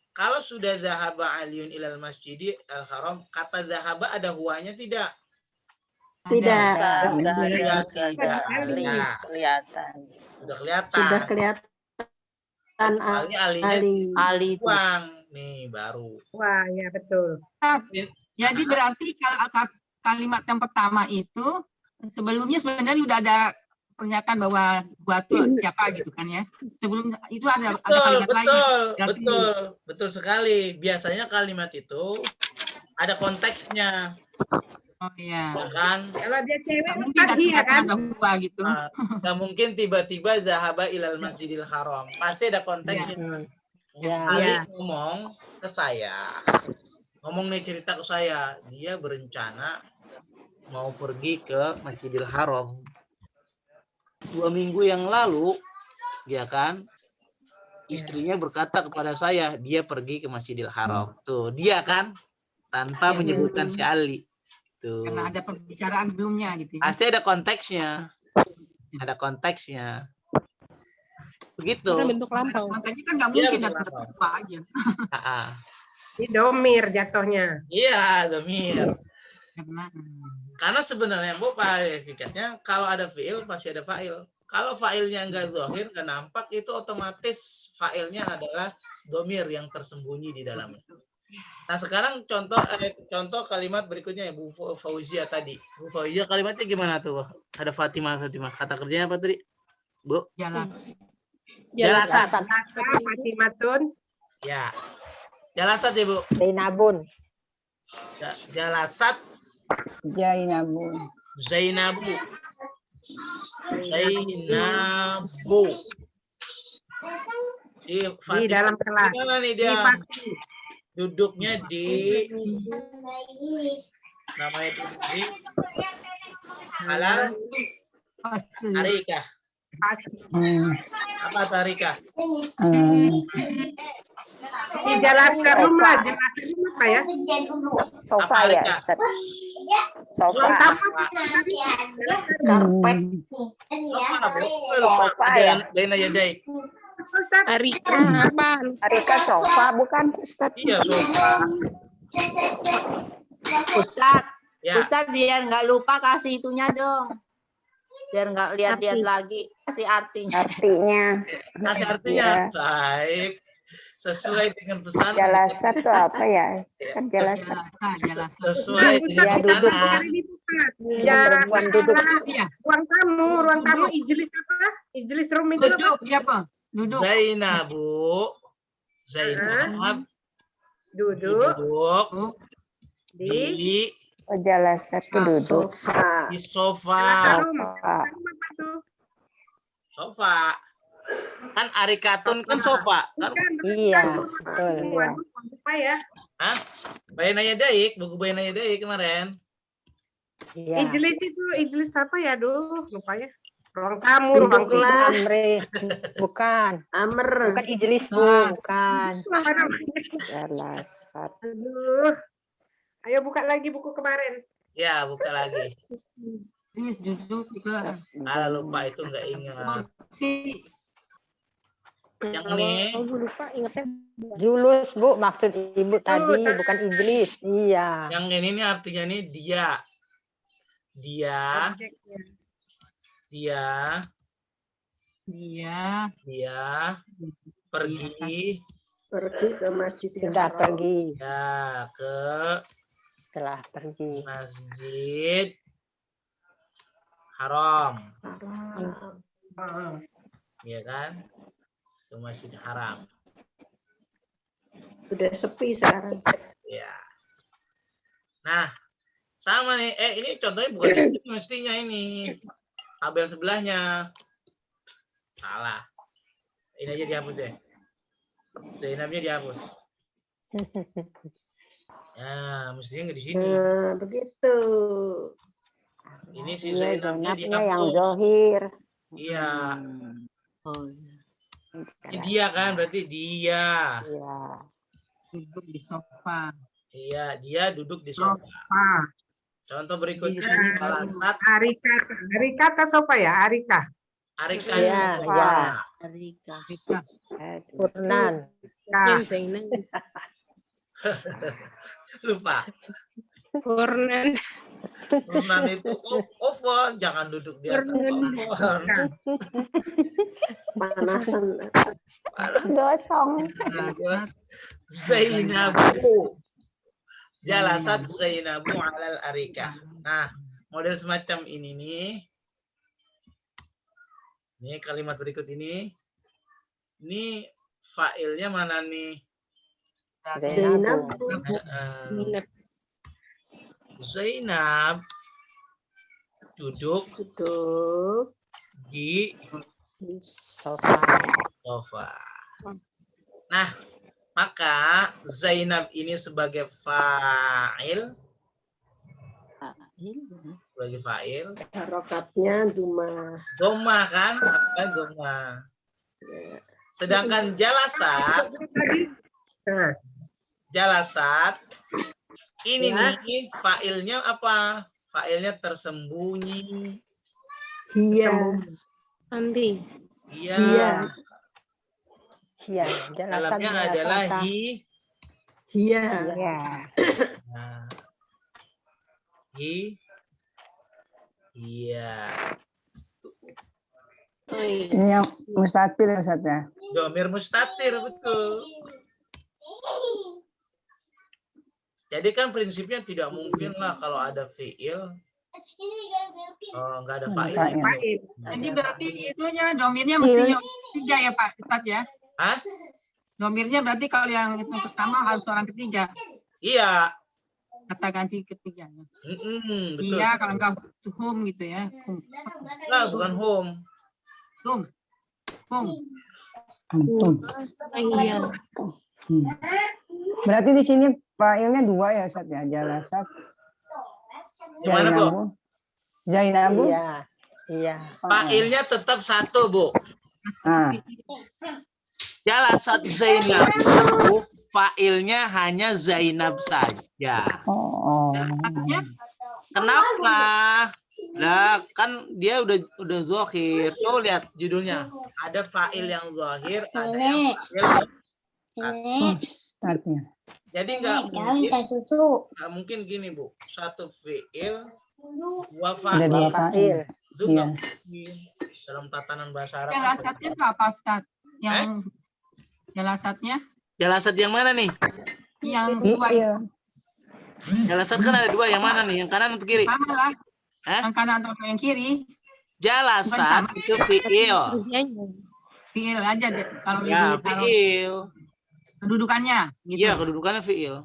kalau sudah zahaba aliyun ilal masjidi al-haram, kata zahaba ada huwanya tidak? Tidak. Tidak. Nah, Kelihatan. sudah kelihatan. Sudah kelihatan Kali alinya Ali. Ali. uang. Nih, baru. Wah ya betul. Jadi berarti kalimat yang pertama itu sebelumnya sebenarnya udah ada pernyataan bahwa gua tuh siapa gitu kan ya. Sebelum itu ada kalimat lain. Berarti- Betul sekali. Biasanya kalimat itu ada konteksnya, Oh iya. ya kan? Kalau dia cewek Nggak mungkin Ustadz iya kan? ada gua gitu. Nggak mungkin tiba-tiba zahaba ilal masjidil haram. Pasti ada konteksnya. Ya. Ali Iya. ngomong ke saya, ngomong nih cerita ke saya, dia berencana mau pergi ke Masjidil Haram. 2 minggu yang lalu, ya kan, istrinya berkata kepada saya, dia pergi ke Masjidil Haram. Tuh, dia kan, tanpa menyebutkan si Ali. Tuh. Karena ada pembicaraan sebelumnya gitu. Pasti ada konteksnya. Ada konteksnya. Begitu. Karena bentuk lampau. Makanya kan nggak mungkin lupa aja. Ini domir jatuhnya. Iya, domir. Karena Karena sebenarnya Bu, hakikatnya kalau ada fiil pasti ada fa'il. Kalau fa'ilnya enggak zahir, enggak nampak, itu otomatis fa'ilnya adalah domir yang tersembunyi di dalamnya. Nah, sekarang contoh kalimat berikutnya ya Bu Fauzia tadi. Bu Fauzia kalimatnya gimana tuh? Ada Fatimah. Kata kerjanya apa tadi? Bu? Jalasat. Fatimatun. Ya. Jalasat ya, Bu. Zainabun. Jalasat. Zainabun. Zainabu. Si Fatimah Di dalam kelas. gimana nih dia? Duduknya di namanya di halal Arika. Apa tuh Arika? Di jelaskan rumah apa ya? Sofa ya. Ustaz. Sofa. Karpet. Sofa ya. Zaina Yadaik. Arika apa? Arika sofa bukan Ustaz? Iya, sofa. Ustadz, Ya. Ustadz biar nggak lupa kasih itunya dong. Biar nggak lihat-lihat lagi, kasih artinya. Kasih artinya. Baik. Sesuai dengan pesan. Jalasat itu apa ya? Kan jalasat. Sesuai dengan duduk. pesanan. Perempuan duduk. Ruang tamu ijlis apa? Ijlis room itu apa? Duduk. Zainab Duduk di Jalasat itu duduk. di sofa. Sofa. Kan Arikatun kan sofa kan? Iya, betul. Ya. Apa ya? Hah? Bayanaya Daik, buku Bayanaya Daik kemarin. Iya. Ijlis apa ya? Aduh, lupa ya. Ruang tamu, ruang Duduklah. Amri. Bukan. Amr. Bukan ijlis, Bu. Bukan. Apa namanya? Jalasat. Aduh. Ayo buka lagi buku kemarin. Ya, buka lagi. Duduk juga. Kalau lupa itu nggak ingat. Si Yang ini Lupa ingatnya. Julus, Bu. Maksud Ibu tadi, bukan ijlis. Iya. yang ini nih artinya nih dia pergi Pergi ke masjid. Sudah pergi. ya ke Telah pergi. Masjid Haram, ya kan? Ke Masjid Haram. Sudah sepi sekarang. Ya. Nah, sama nih. Ini contohnya bukan itu mestinya ini. Tabel sebelahnya. Salah. Ini aja dihapus deh. Zainabnya dihapus. Ya, mestinya nggak di sini. Nah, begitu. Ini si Iya, Zainabnya Zainabnya yang dihapus. zohir. Iya. Oh, Ini dia kan, berarti dia. Iya. duduk di sofa. Iya, dia duduk di sofa. Contoh berikutnya Jalasat. Arika ke sofa ya? Arika. Arika Iya, itu iya. sofa. Arika. Purnan. Zainab. Lupa. Purnan. Purnan itu oven, jangan duduk di atas oven. Panasan. Gosong. Zainabu. Jalasat Zainabu alal arika. Nah, model semacam ini nih. Ini kalimat berikut ini. Ini failnya mana nih? Zainab. Zainab duduk di Sofa. sofa. Nah, maka Zainab ini sebagai fa'il Sebagai fa'il. Harokatnya duma. Goma kan? Apa goma? Sedangkan jalasat, Nah, jalasat ini Ya. nih fa'ilnya apa? Fa'ilnya tersembunyi. Hiya. Nanti. Iya. Hiya. Iya, jelasan Dalamnya adalah jalasa. Hiya. Iya. Nah. Iya. Oh, iya. Ini yang mustatir ya Ustaz ya. Domir mustatir, betul. Jadi kan prinsipnya tidak mungkin lah kalau ada fiil nggak ada fa'il. Fa'il. fa'il. Jadi berarti itunya domirnya mesti yang ketiga ya Pak Ustadz ya? Hah? Domirnya berarti kalau yang itu pertama harus orang ketiga, Iya. kata ganti ketiganya. Betul. Iya, kalau enggak hum gitu ya. Nah, bukan home. Hum. Antum. Iya. Berarti di sini fa'ilnya dua ya Ustaz ya. Jalasat. Gimana, Bu? Zainabu. Iya. Iya. Fa'ilnya tetap satu, Bu. Nah, Jalasat Zainabu, fa'ilnya hanya Zainab saja. Kenapa? Nah, kan dia udah zahir. Coba lihat judulnya. Ada fa'il yang zahir, ada yang fa'il. startnya. Jadi nggak mungkin gini, Bu. Satu fi'il, dua Ada dua fa'il. fa'il. Itu Iya. nggak mungkin. Dalam tatanan bahasa Arab. Jalasatnya itu apa Ustadz? Yang jalasatnya? Jalasat yang mana nih? Yang dua Fi'il. Jalasat kan ada dua. Yang mana nih? Yang kanan atau kiri? sama lah. Hah? Yang kanan atau yang kiri? Jalasat itu fi'il. Fiil aja deh. Kalau Ya, ditaruh fi'il. kedudukannya gitu. Iya, kedudukannya fi'il.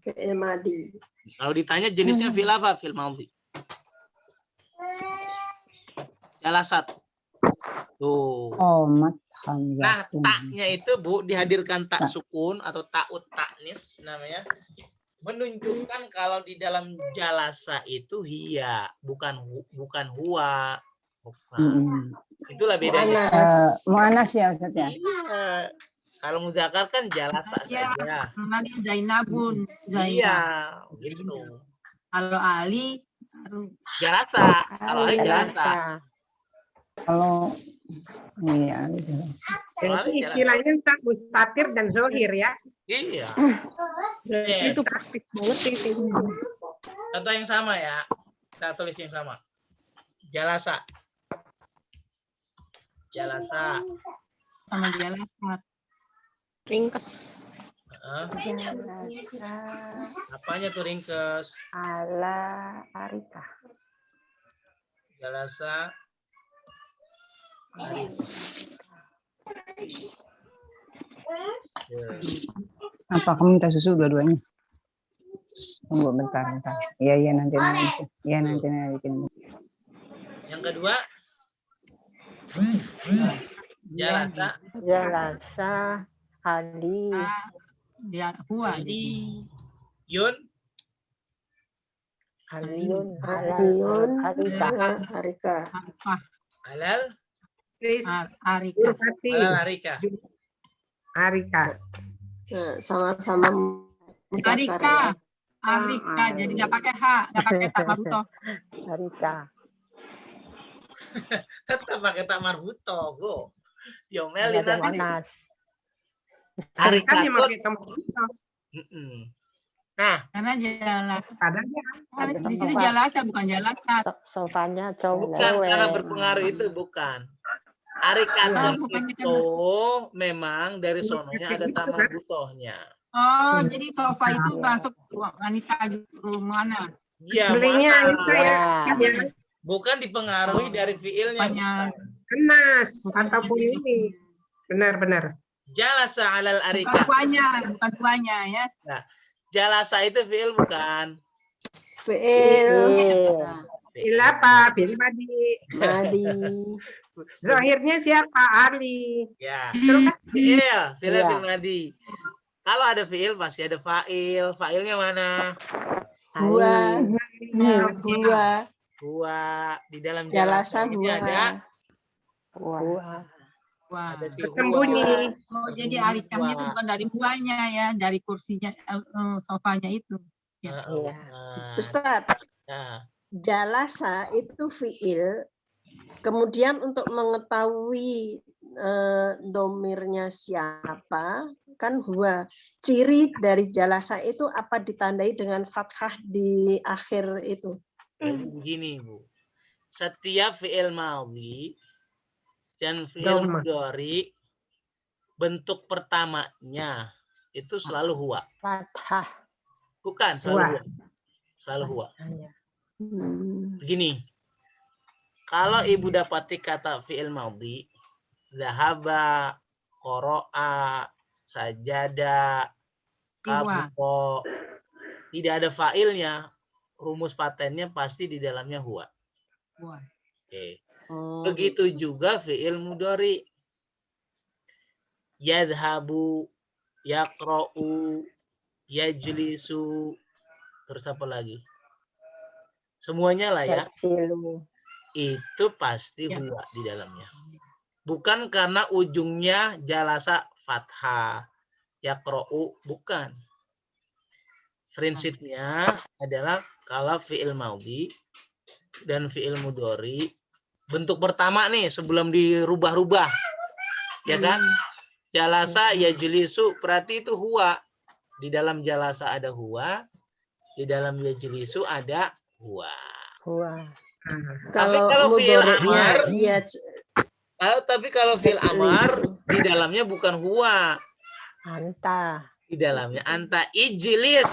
Fi'il madi. Kalau ditanya jenisnya fi'il apa? Fi'il madhi. Jalasat. Tuh. Qomat Nah, hamzatun. taknya itu, Bu, dihadirkan tak sukun atau ta'ut ta'nis namanya. Menunjukkan kalau di dalam jalasa itu hiya, bukan huwa. Bukan. Itulah bedanya. Mu'anas ya Ustaz ya. Iya. Kalau muzakkar kan jalasa Ya, saja. karena dia Zainabun. Iya, gitu. Kalau Ali Jalasa. Kalau Ali jalasa. Kalau iya, Jadi istilahnya tak mustatir dan zohir ya. Iya. Itu praktis banget sih. Contoh yang sama ya. Kita tulis yang sama. Jalasa. Jalasa. sama jalasat. Ringkes. Apanya tuh ringkes? Ala arika. Jalasa. apa kamu minta susu dua-duanya? Tunggu bentar. Iya nanti. Iya nanti bikin. Yang kedua. Jalasa. Jalasa Ali. Dia huwa. Jadi Yun. Aliyun. Aliyun. Arika. Harika. Alal. Arika. Alal Arika. Arika. Nah, sama-sama muzakkar Arika. ya. Arika. Jadi nggak pakai H, nggak pakai tak marbutoh. Arika. Tetap pakai tak marbutoh, Go. Diomelin Ada nanti. Monas. Arika Kan yang tuh. pakai kamu. Nah, Karena jalas. Padahal Kan di sini jalasa bukan jalasat. Sofanya cowok. bukan karena berpengaruh itu, bukan. Arika itu memang dari sononya ada tak marbutohnya. Oh, jadi sofa itu masuk wanita gitu mana? Iya, belinya mana? itu ya. Ya. Bukan dipengaruhi dari fiilnya. Banyak. bukan. Kenas ataupun ini. Benar-benar. Jalasa alal Bukan arika. bukan duanya ya. Jalasa itu fiil bukan? Fi'il Bil apa? Bil madi. madi. Zahirnya siapa? Ali. Ya. Terus Fiil, fiil Iya. fiil madi. Kalau ada fiil pasti ada fa'il. Fa'ilnya mana? Dua. Huwa. Huwa. Di dalam Jalasa jalasa ini huwa. ada Wah. ada si Bersembunyi. huwa. Oh, jadi arikamnya itu bukan dari huanya ya, dari kursinya, sofanya itu. Bukan. Ustadz, Nah, jalasa itu fiil. Kemudian untuk mengetahui domirnya siapa, kan huwa. Ciri dari jalasa itu apa ditandai dengan fathah di akhir itu? jadi begini, Bu. Setiap fi'il madhi dan fi'il mudhari bentuk pertamanya itu selalu huwa. Fathah. Bukan, selalu huwa. Selalu huwa. Begini. Kalau Ibu dapati kata fi'il madhi, zahaba, qara'a, sajada, kaburo, tidak ada fa'ilnya, rumus patennya pasti di dalamnya huwa. Oke. Begitu juga fi'il mudhari. Yadhabu, yaqra'u, yajlisu, terus apa lagi? Semuanya lah ya. Itu pasti huwa di dalamnya. Bukan karena ujungnya jalasa fathah, yaqra'u, bukan. Prinsipnya adalah kalau fi'il madhi dan fi'il mudhari bentuk pertama nih sebelum dirubah-rubah. Ya kan? Jalasa yajlisu berarti itu huwa. Di dalam jalasa ada huwa, di dalam yajlisu ada huwa. Tapi kalau fi'il amar, tapi kalau fi'il amar di dalamnya bukan huwa. Anta. Di dalamnya anta ijlis.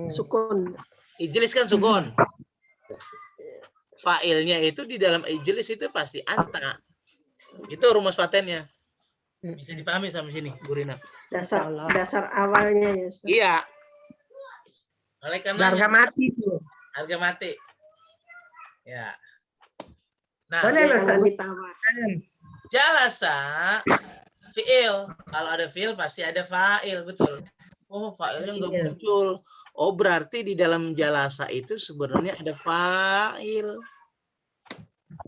Sukun. Ijlis kan sukun. Fa'ilnya itu di dalam ijlis itu pasti anta. Itu rumus patennya. Bisa dipahami sampai sini, Bu Rina? Dasar awalnya ya, Ustaz. Iya. Oleh karena Harga mati tuh. Harga mati. Ya. Nah, Boleh loh, Jangan Ustaz. ditawarkan. jalasa fi'il. Kalau ada fi'il pasti ada fa'il, betul. Oh, fa'ilnya nggak muncul. Oh, berarti di dalam jalasa itu sebenarnya ada fa'il.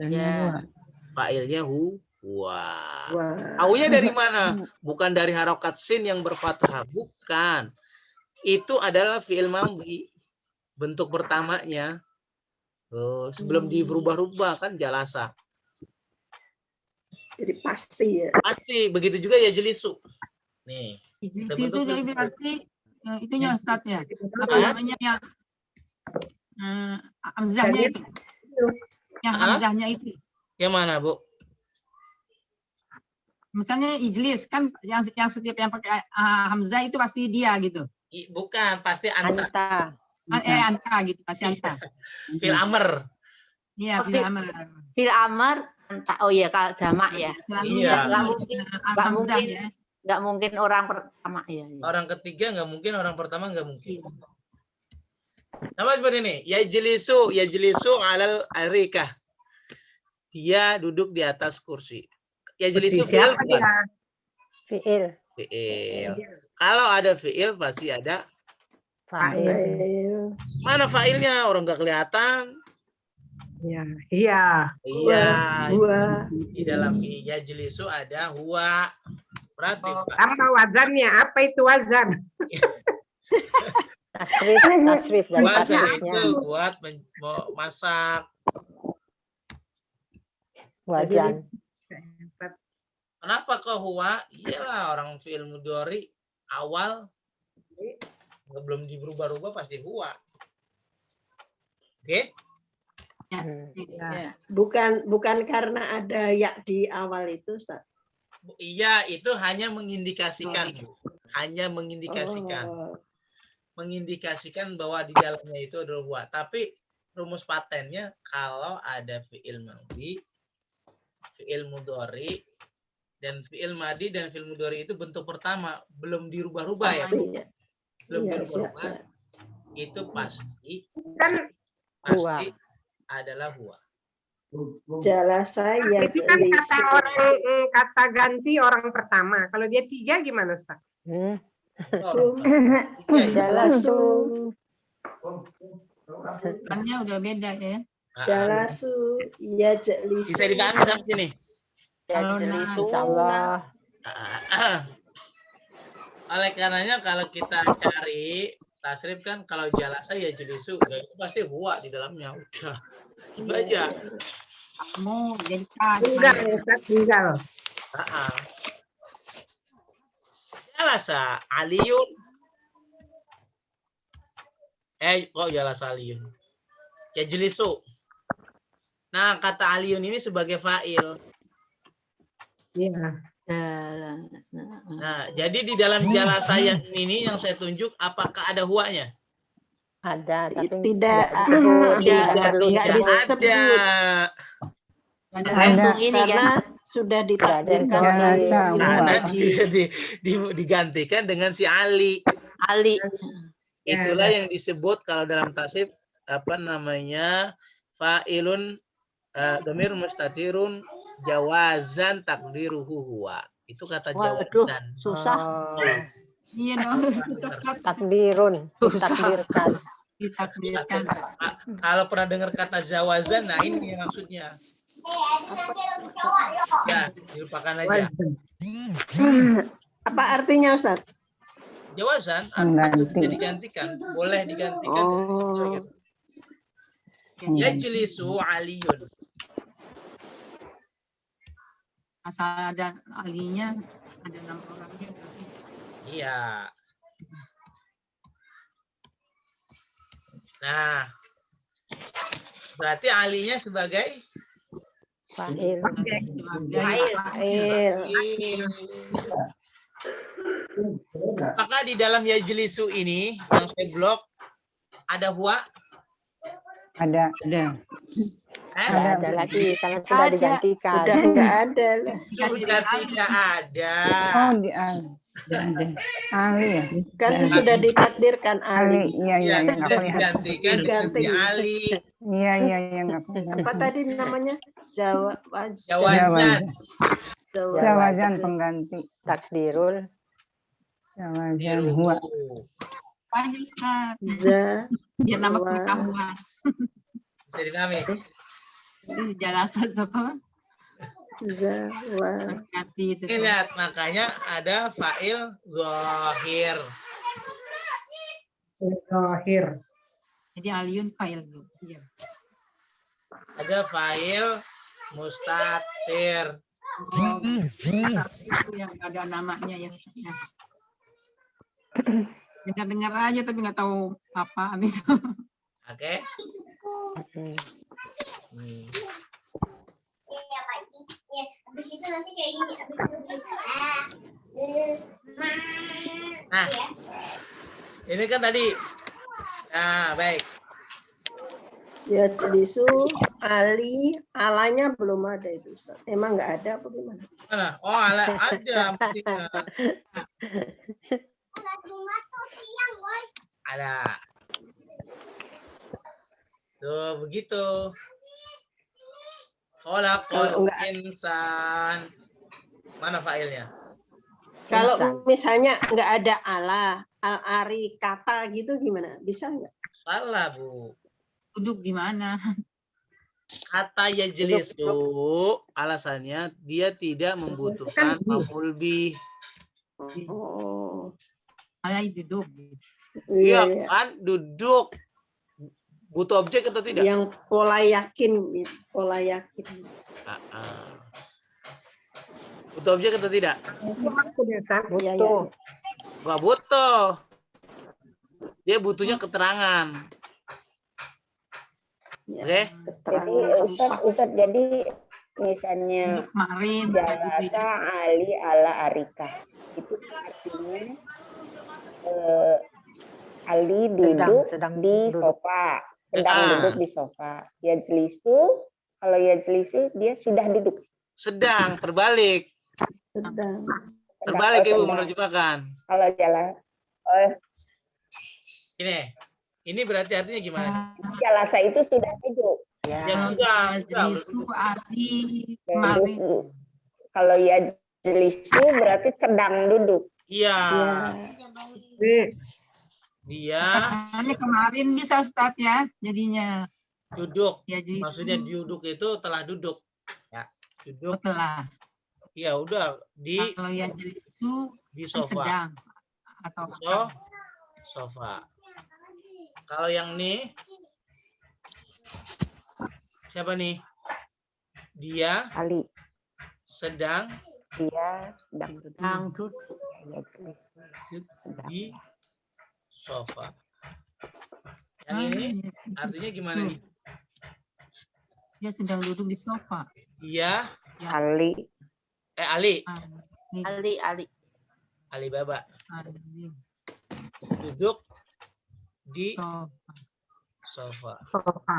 Ya. Fa'ilnya huwa. Taunya dari mana? Bukan dari harokat sin yang berfathah, bukan. Itu adalah fi'il madhi. Bentuk pertamanya. Sebelum diberubah-ubah kan jalasa. Jadi pasti ya. Pasti begitu juga ya jelisu. Nih. Ijlis itu jadi berarti itunya Ustaz ya. Apa namanya yang hamzahnya itu. Yang hamzahnya itu. Yang mana, Bu? Misalnya ijlis kan yang setiap yang pakai hamzah itu pasti dia gitu. Bukan, pasti anta. Anta gitu, pasti anta. Fil amr. Iya, fil amr. Fil amr anta. Oh iya, kalau jamak ya. Iya. Nggak mungkin orang pertama ya. Orang ketiga nggak mungkin, orang pertama nggak mungkin. Sama seperti ini. Yajlisu alal arikah. Dia duduk di atas kursi. Yajlisu fi'il bukan? Fi'il. Kalau ada fi'il pasti ada Fa'il. mana fa'ilnya? Orang nggak kelihatan. Iya. Iya. Huwa. Di dalam yajlisu ada huwa. Berarti Apa wazannya? Apa itu wazan? Tasrif dari bahasa fathahnya. itu buat masak. Wajan. Kenapa kok huwa? Iyalah orang fi'il mudhari awal belum diberubah-ubah pasti huwa. Oke? Ya. Bukan karena ada ya di awal itu, Ustaz. Iya, itu hanya mengindikasikan, Bu. Hanya mengindikasikan. Mengindikasikan bahwa di dalamnya itu adalah huwa. Tapi rumus patennya kalau ada fi'il madhi, fi'il mudhari, dan fi'il madhi dan fi'il mudhari itu bentuk pertama, belum dirubah-rubah ya. Belum dirubah-rubah. Itu pasti adalah huwa. Jalasa Itu kan kata ganti orang pertama. Kalau dia tiga gimana, Ustaz? Jalasu. Kan udah beda ya. Jalasu yajlisu. Bisa dipahami sampai sini? Kalau Insyaallah. Oleh karenanya kalau kita cari tasrif kan kalau jalasa ya jelisu, ya itu pasti huwa di dalamnya. Udah. Itu aja. kamu jadi Tinggal, Ustaz, tinggal. Jalasa aliyun. Kok jalasa aliyun? Ya jelisu. Nah, kata aliyun ini sebagai fa'il. Iya. Nah, jadi di dalam jalasa yang ini yang saya tunjuk, apakah ada huwanya? Ada, tapi Tidak Tidak disebut. Langsung ini Karena kan. sudah ditakdirkan Jalasa Nah, huwa. digantikan dengan si Ali. Ali. Itulah yang disebut kalau dalam tasrif apa namanya fa'ilun dhamir mustatirun jawazan takdiruhu huwa. Itu kata Waduh, jawazan. susah. Iya dong. Takdirun, ditakdirkan. Ditakdirkan. Kalau pernah dengar kata jawazan, nah ini maksudnya. Ya, dilupakan aja. Apa artinya, Ustaz? Jawazan Mengganti. bisa digantikan, boleh digantikan. Yajlisu aliyun. Asal ada alinya, ada 6 orangnya. Iya. Nah, berarti alinya sebagai Fa'il. apakah di dalam yajlisu ini yang saya blok ada huwa? Ada. Ada lagi karena sudah digantikan. Sudah enggak ada. Sudah tidak ada. Oh, di Ali. Ali ya? Kan sudah ditakdirkan Ali. Ali. Iya, Ya, nggak sudah kelihatan. digantikan dengan si Ali. Iya, nggak kelihatan. Apa tadi namanya? Jawazan. Jawazan pengganti. Takdirul. Jawazan huwa. Panggil Ustaz. Za Biar nama pengetahuan. Bisa dipahami? Jelasan apa? zawa. Hati itu. Ini lihat, makanya ada fa'il zahir. Zahir. Jadi aliyun fa'il. Iya. Ada fa'il mustatir. Itu yang ada namanya ya. Dengar-dengar aja tapi nggak tahu apaan itu. Oke. Nah, ini kan tadi. Nah, baik. Yajlisu Ali, alanya belum ada itu Ustaz. Emang nggak ada apa gimana? Mana? Oh, ada. Ada. Tuh, begitu. Khalaqal insan. Mana failnya? Kalau misalnya nggak ada ala, al-ari, kata gitu gimana? Bisa nggak? Salah, Bu. Duduk di mana? Kata yajlisu alasannya dia tidak membutuhkan maf'ul bih. Oh. Alai duduk. Iya kan, duduk. Butuh objek atau tidak? Yang pola yakin, pola yakin. Butuh objek atau tidak? Butuh. Gak butuh. Dia butuhnya keterangan. Oke? Jadi Ustaz jadi misalnya jalasa Ali ala Arika itu artinya Ali duduk di sofa, sedang duduk di sofa. Yajlisu, kalau yajlisu dia sudah duduk. Sedang, terbalik. Sedang. Terbalik Ibu menerjemahkan. Kalau jalan Ini berarti artinya gimana? Jalasa itu sudah duduk. Ya sudah. Yajlisu Ali Kalau yajlisu berarti sedang duduk. Iya. Dia Hanya kemarin bisa Ustaz ya, jadinya. duduk. Ya, jadi Maksudnya duduk itu telah duduk. Ya, duduk. setelah. Ya udah di Kalau yang jelisu di kan sofa. sedang atau Sofa. Kalau yang nih siapa nih? Dia Ali. sedang Dangdut. di sofa. Yang ini artinya gimana nih? Dia sedang duduk di sofa. Dia Ali. Ali. Alibaba. Ali. Duduk di Sofa. sofa.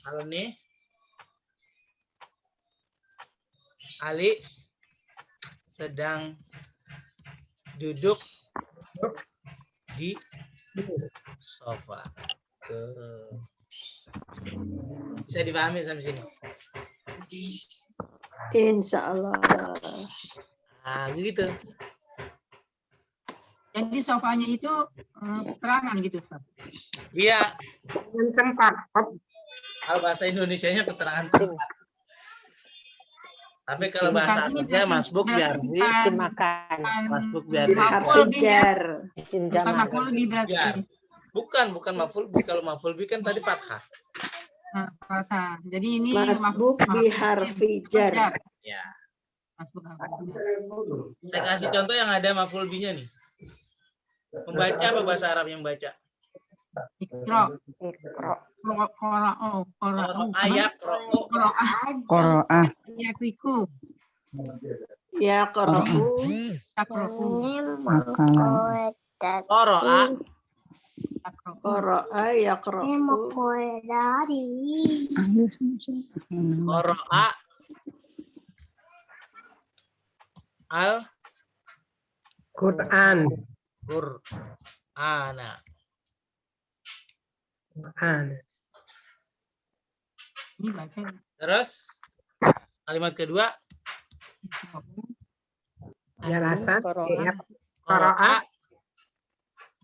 Kalau nih Ali sedang duduk di sofa. Bisa dipahami sampai sini? Insya Allah. Nah, gitu. Jadi sofanya itu terangan gitu, Ustaz. Iya. Tempat. Kalau bahasa Indonesianya keterangan tempat. Tapi kalau bahasa Arabnya masbuk biarfi. Makan. Masbuk biarfi. Harfi jar. Bukan maf'ul bi berarti. Bukan maf'ul bi. Kalau maf'ul bi kan tadi fathah. Nah, fathah. Jadi ini Masbuk bi harfi jar. Ya. Masbuk. Saya kasih contoh yang ada maf'ul bi-nya nih. Membaca apa bahasa Arab yang baca? Ikra. Ayat Qoro'ah. Yakriku. Ya qoro'u. Qoro'ah. Qoro'a ya qoro'u. Qoro'ah. Quran. Qur'ana. Ini baca. Terus kalimat kedua Jelasan. Qoro'ah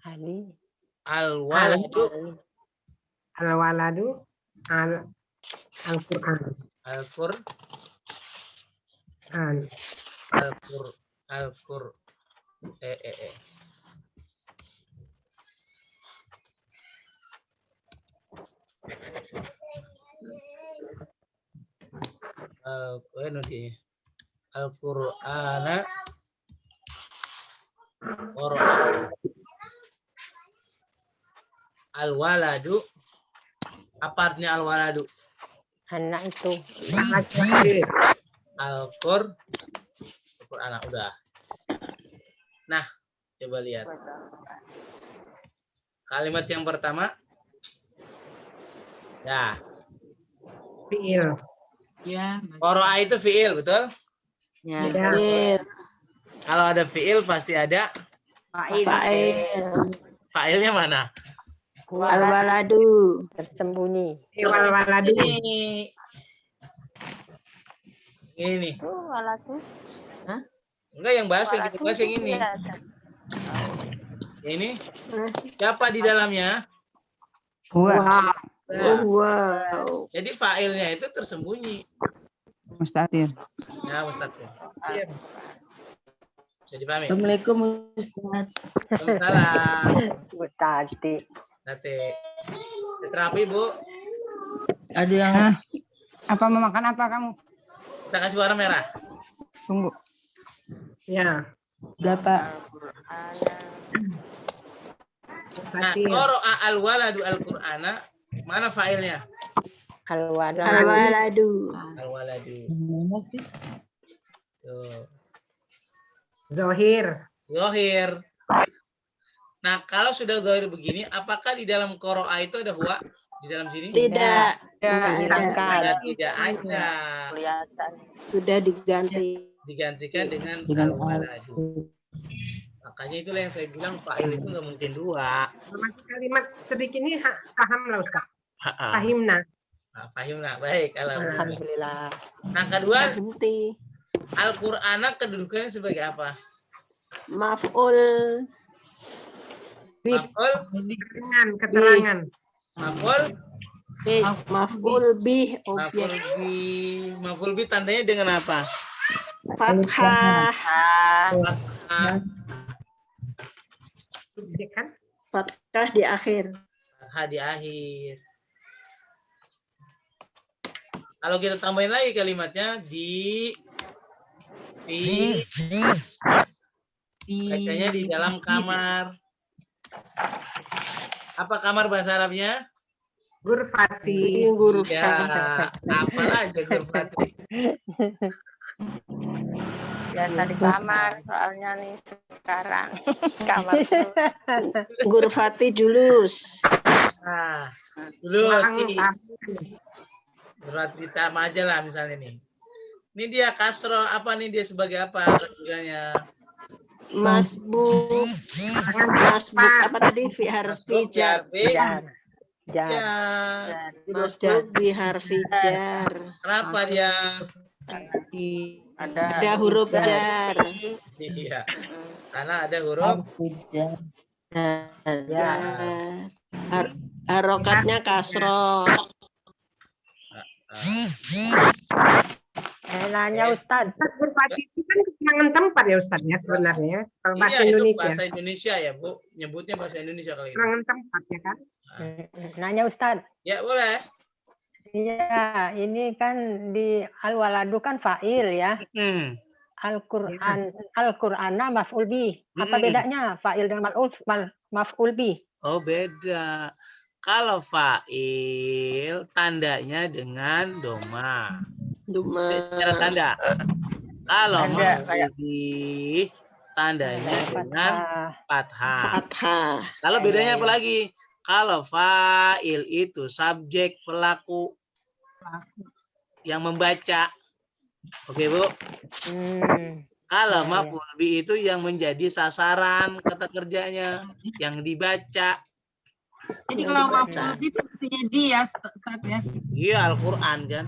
Ali. al-waladu Al-waladu Al-Quran. Al-Qur. Al-Qur'ana al-waladu. Apa artinya al-waladu? Anak itu. Al-Qur'ana udah. Nah, coba lihat. Kalimat yang pertama. Ya. Fi'il. Ya. Qoro'ah itu fi'il, betul? Ya. Kalau ada fi'il pasti ada Fa'il. fa'ilnya mana? Al-waladu. Tersembunyi. Al-waladu. Ini. Enggak yang bahasa yang kita bahas yang ini. Ini. Siapa di dalamnya? Huwa. Wow. Jadi fa'ilnya itu tersembunyi. Mustatir. Ya, Ustaz. Bisa dipahami? Assalamualaikum Ustaz. Waalaikumsalam. Bu Tati. Terapi, Bu. Ada yang Apa mau makan apa kamu? Kita kasih warna merah. Tunggu. Ya. berapa? Nah, qoro'a al-waladu al-Qur'ana, mana fa'ilnya? Al-waladu. Al-waladu. Mana sih? Tuh. Zohir. Zohir. Nah, kalau sudah zohir begini, apakah di dalam qoro'a itu ada huwa di dalam sini? Tidak. Tidak ada. Sudah diganti. Digantikan dengan al-waladu. Makanya itulah yang saya bilang fa'il itu nggak mungkin dua. Kalimat sedikit ini paham lah Ustaz. Fahimna. Nah, fahimna. Baik, Alhamdulillah. Nah, kedua, Ganti. Al-Qur'ana kedudukannya sebagai apa? Maf'ul. Maf'ul, keterangan. maf'ul, Maf'ul bih objek. maf'ul bi tandanya dengan apa? Fathah. Fathah. Subjek kan? Fathah di akhir. Fathah di akhir. Kalau kita tambahin lagi kalimatnya di bacanya di dalam kamar. Apa kamar bahasa Arabnya? Gurfati. Ya, apalah aja gurfati. Biasa di kamar, soalnya nih sekarang kamar. Gurfati julus. Nah, dulu sih. Berarti ditambah aja lah misalnya nih. Ini dia kasro, apa nih dia sebagai apa kerjanya? Masbuk. Masbuk apa tadi? Fi harfi jar. Masbuk fi harfi jar. Kenapa dia? Ada huruf jar. Iya. Karena ada huruf jar. Harokatnya kasro. Nanya Ustaz. Gurfati itu kan keterangan tempat ya Ustaz ya sebenarnya. Kalau bahasa iya, Indonesia. itu bahasa Indonesia ya Bu. Nyebutnya bahasa Indonesia kali ini. Keterangan tempat ya kan? Nanya Ustaz. Ya boleh. Iya, ini kan di al-waladu kan fa'il ya. Al-Qur'ana maf'ul bih. Apa bedanya fa'il dengan maf'ul bih? Oh, beda. Kalau fa'il tandanya dengan doma. Doma. Secara tanda. Kalau maf'ul bih tandanya dengan fathah. Kalau bedanya apa lagi? Kalau fa'il itu subjek pelaku yang membaca. Oke, Bu. Kalau maf'ul bih itu yang menjadi sasaran kata kerjanya, yang dibaca. Jadi kalau maf'ul bih itu artinya dia saat ya. Iya, Al-Qur'an kan.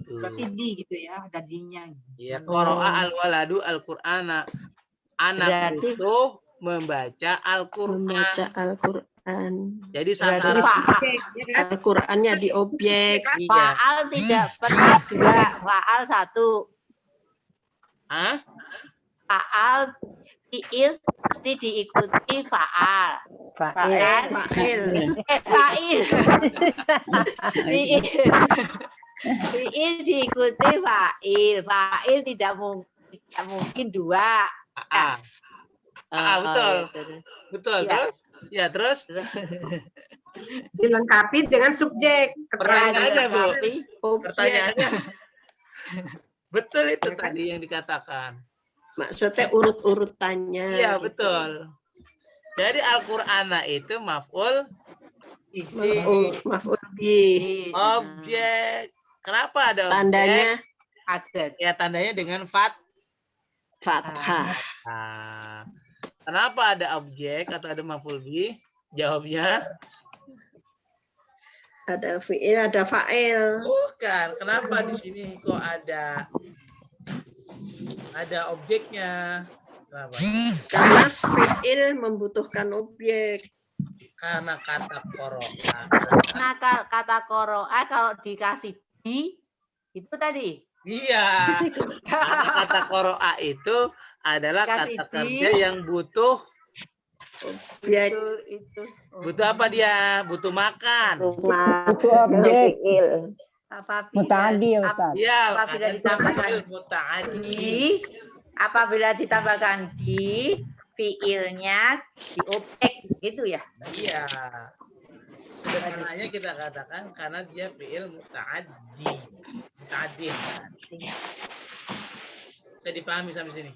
Berarti di gitu ya, ada dinya. Iya, qara'a al-waladu al-Qur'ana. Anak itu membaca Al-Qur'an. Membaca Al-Qur'an. Jadi sasaran Al-Qur'annya di objek. Fa'al tidak pernah juga. Fa'al satu. Hah? Fa'al fi'il pasti diikuti fa'al. Fa'il. Fa'il. Fi'il diikuti fa'il. Fa'il tidak mungkin dua. Betul. Betul. Ya. Terus? Ya, terus? Dilengkapi dengan subjek. Pertanyaannya, Bu. Objek. Pertanyaannya. Betul itu tadi yang dikatakan. Maksudnya urut-urutannya. Iya, betul. Jadi Al-Qur'ana itu maf'ul bih. Objek. Kenapa ada objek? Tandanya ada. Ya, tandanya dengan fathah. Nah, kenapa ada objek atau ada maf'ul bih? Jawabnya ada fi'il, ada fa'il. bukan. Kenapa di sini kok ada objeknya? Kenapa? Karena fi'il membutuhkan objek. Karena kata qara'a. Nah, kata qara'a kalau dikasih di itu tadi. Iya. Karena kata qara'a itu adalah Kasih kata di. kerja yang butuh Objek. Itu. butuh apa dia? Butuh makan. Itu objek. Muta'addi ya Ustaz. Iya, apabila karena ditambahkan fi'il muta'addi. apabila ditambahkan di fiilnya di objek gitu ya. Iya. Sederhananya kita katakan karena dia fi'il muta'addi. Muta'addi. Saya dipahami sampai sini.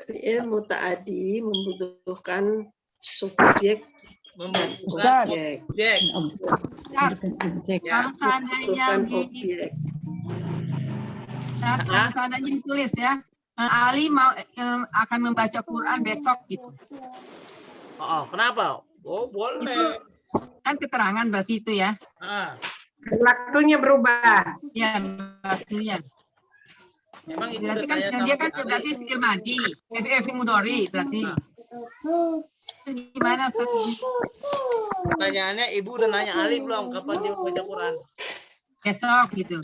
Fi'il muta'addi membutuhkan subjek. Membutuhkan Objek. objek. Kalau seandainya Membutuhkan di objek. kalau seandainya ditulis ya, Ali mau akan membaca Quran besok gitu. Oh, kenapa? Oh, boleh. Itu kan keterangan berarti itu ya. Waktunya berubah. Ya, waktunya. Memang itu Berarti kan dia kan berarti fi'il madi, fi'il mudhari berarti. gimana Ustaz? Pertanyaannya ibu udah nanya Ali belum kapan dia membaca Quran? Besok gitu.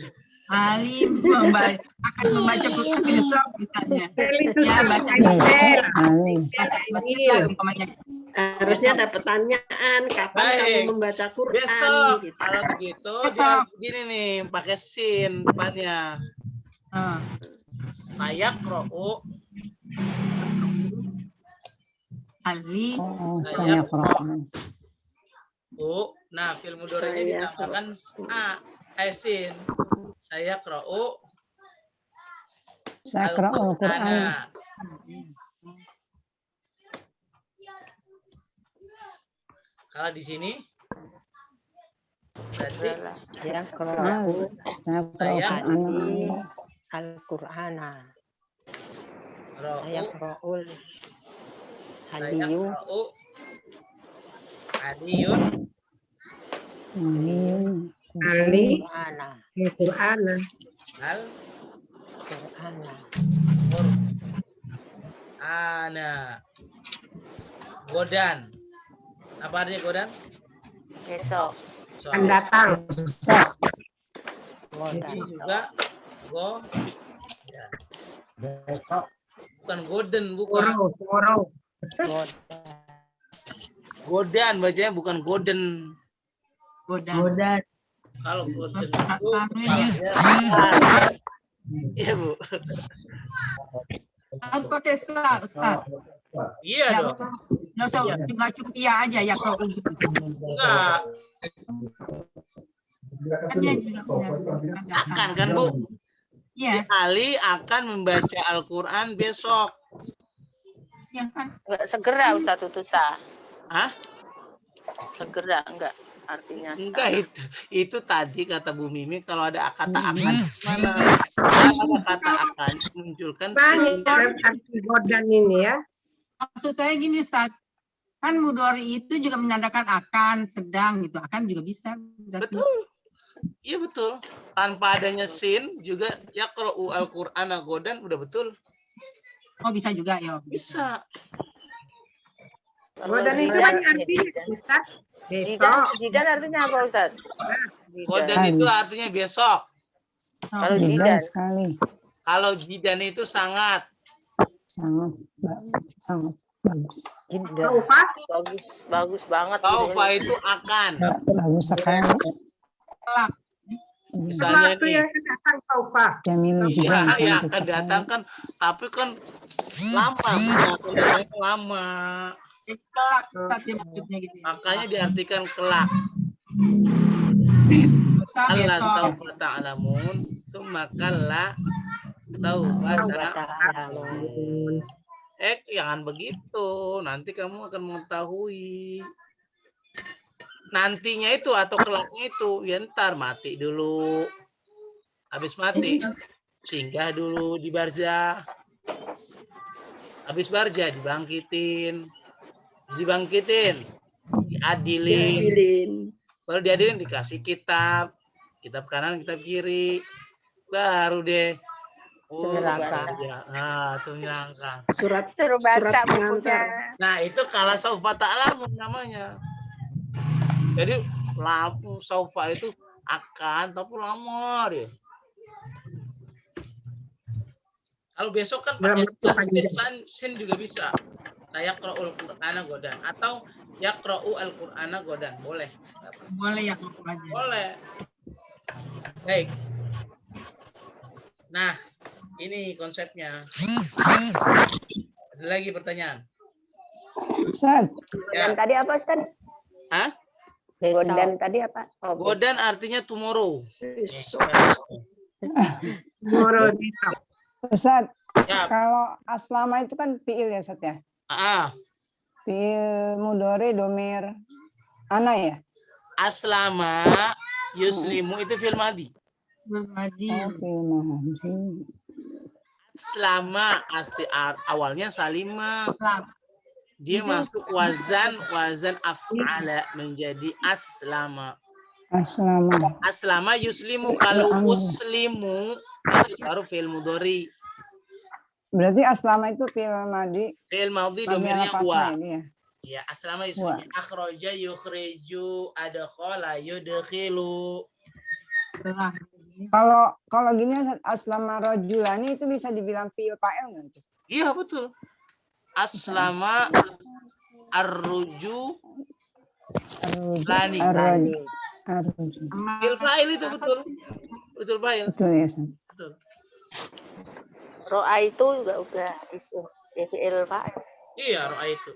Ali akan membaca Quran besok misalnya. Ya baca umpamanya. Harusnya ada pertanyaan kapan kamu membaca Quran Besok. gitu. Kalau begitu Besok. gini nih pakai sin depannya. Saya qra'u Ali. Saya Quran. Nah, fil mudhari'nya ditambahkan sin. Saya qra'u. Saya Quran. Kalau di sini berarti Ya Qur'an. saya Al-Qur'ana. saya Qur'ul Aliyun. Ali Qur'ana. Al-Qur'an. Qur'ana. Godan. Apa artinya godan? Besok. Akan datang. Ini juga bukan golden, bukan. Tomorrow. Godan bacanya bukan golden. Godan. Kalau golden itu iya Bu. Harus pakai Ustaz. Iya dong. Nggak cukup iya aja ya kalau gitu. Enggak. Akan kan Bu? Iya. Ali akan membaca Al-Quran besok. Ya kan? Enggak segera Ustaz Tutusa. Hah? Segera enggak artinya. Enggak itu tadi kata Bu Mimi kalau ada kata akan mana? Kalau ada kata akan munculkan Banyak arti godan ini ya. Maksud saya gini Ustaz. Kan mudhari itu juga menandakan akan, sedang gitu. Akan juga bisa. Betul. Iya betul. Tanpa adanya sin juga yaqra'u al-Qur'ana godan udah betul. Oh bisa juga ya. Bisa. Godan itu kan artinya Ustaz. Jidan artinya apa Ustaz? Godan itu artinya besok. Kalau Jidan jidan sekali. Kalau jidan itu sangat. Sangat bagus. bagus banget. Taufa itu akan. Bagus sekali. Misalnya Waktu nih. yang akan datang Taufa. Jamil Iya, juga yang akan datang kan, tapi kan lama, akan datangnya lama. Kelak Ustaz ya maksudnya gitu. Makanya diartikan kelak. Allah saufa ta'lamun, tsumma kalla saufa ta'lamun. Jangan begitu. Nanti kamu akan mengetahui. Nantinya itu atau kelaknya itu, ya ntar mati dulu. Habis mati, singgah dulu di barzah. Habis barzah dibangkitin, diadilin. Baru diadilin dikasih kitab kanan, kitab kiri. Baru deh. Tuh nyangka. Surat baca pengantar. Nah, itu kala saufa ta'lamun namanya. Jadi lampu saufa itu akan tapi lama dia. Kalau besok kan pakai sin juga bisa. Saya yaqra'ul Qur'ana godan atau yaqra'u al-Qur'ana godan boleh. Boleh ya aja. Boleh. Baik. Nah, ini konsepnya. Ada lagi pertanyaan? Ustaz. Ya. Dan tadi apa Ustaz? Hah? Godan tadi apa? Oh, Godan artinya tomorrow. Tomorrow besok. Ustaz, Ya. kalau aslama itu kan fiil ya Ustaz ya? Fiil mudhari domir ana ya? Aslama yuslimu itu fi'il madhi. Aslama awalnya salima. Dia masuk wazan af'ala menjadi aslama. Aslama yuslimu. Kalau uslimu baru fi'il mudhari. Berarti aslama itu fi'il madhi. Fi'il madhi domirnya wa. Ya, aslama yusrinya. Akhraja yukhriju, adkhala yudkhilu. Kalau gini aslama rajulani itu bisa dibilang fi'il fa'il nggak? Iya, betul. Aslama arruju lani. Fi'il fa'il itu betul. Betul fa'il. Betul ya, Ustaz. Betul. Ro'a itu juga udah isim fi'il fa'il. Iya, ro'a itu.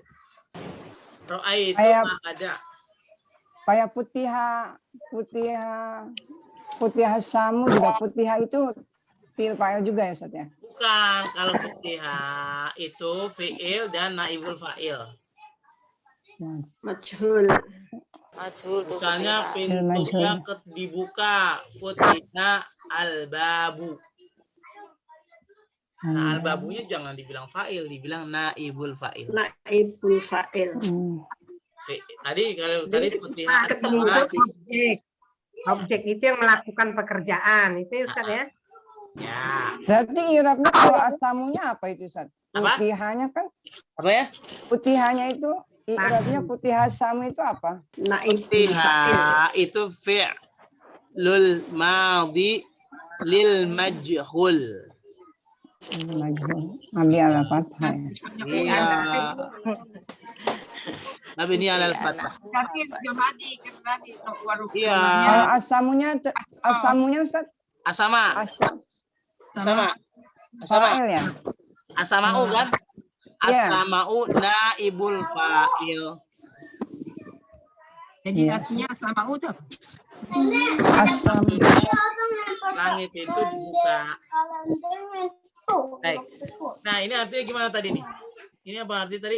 Ro'a itu ada. Kayak putiha samu juga putiha itu fi'il fa'il juga ya, Ustaz ya? Bukan, kalau putiha itu fi'il dan naibul fa'il. Majhul. Misalnya pintunya dibuka, futiha al-babu. Nah, al-babunya jangan dibilang fa'il, dibilang naibul fa'il. Naibul fa'il. Tadi kalau tadi futiha ketemu objek itu yang melakukan pekerjaan itu Ustaz ya. Ya. Berarti i'rabnya kalau asamunya apa itu, Ustaz? Putihanya kan? Apa ya? Putihanya itu i'rabnya putiha samu itu apa? Putiha itu fi'lul madhi lil majhul. Mabni ala fathah. Iya. Mabni ala fathah. Iya. Kalau asamunya Ustaz? Asama. Fa'il ya? Asama'u kan? Asama'u naibul fa'il. Jadi artinya asama'u tuh. Asam. Langit itu dibuka. Baik. Nah, ini artinya gimana tadi nih? Ini apa arti tadi?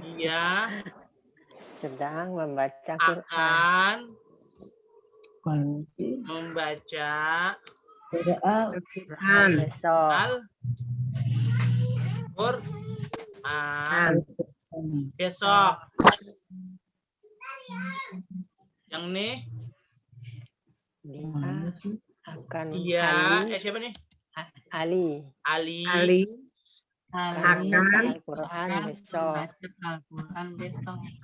Dia sedang membaca Quran. Akan membaca Quran besok. Yang nih? Dia akan siapa nih? Ali akan Al-Quran besok.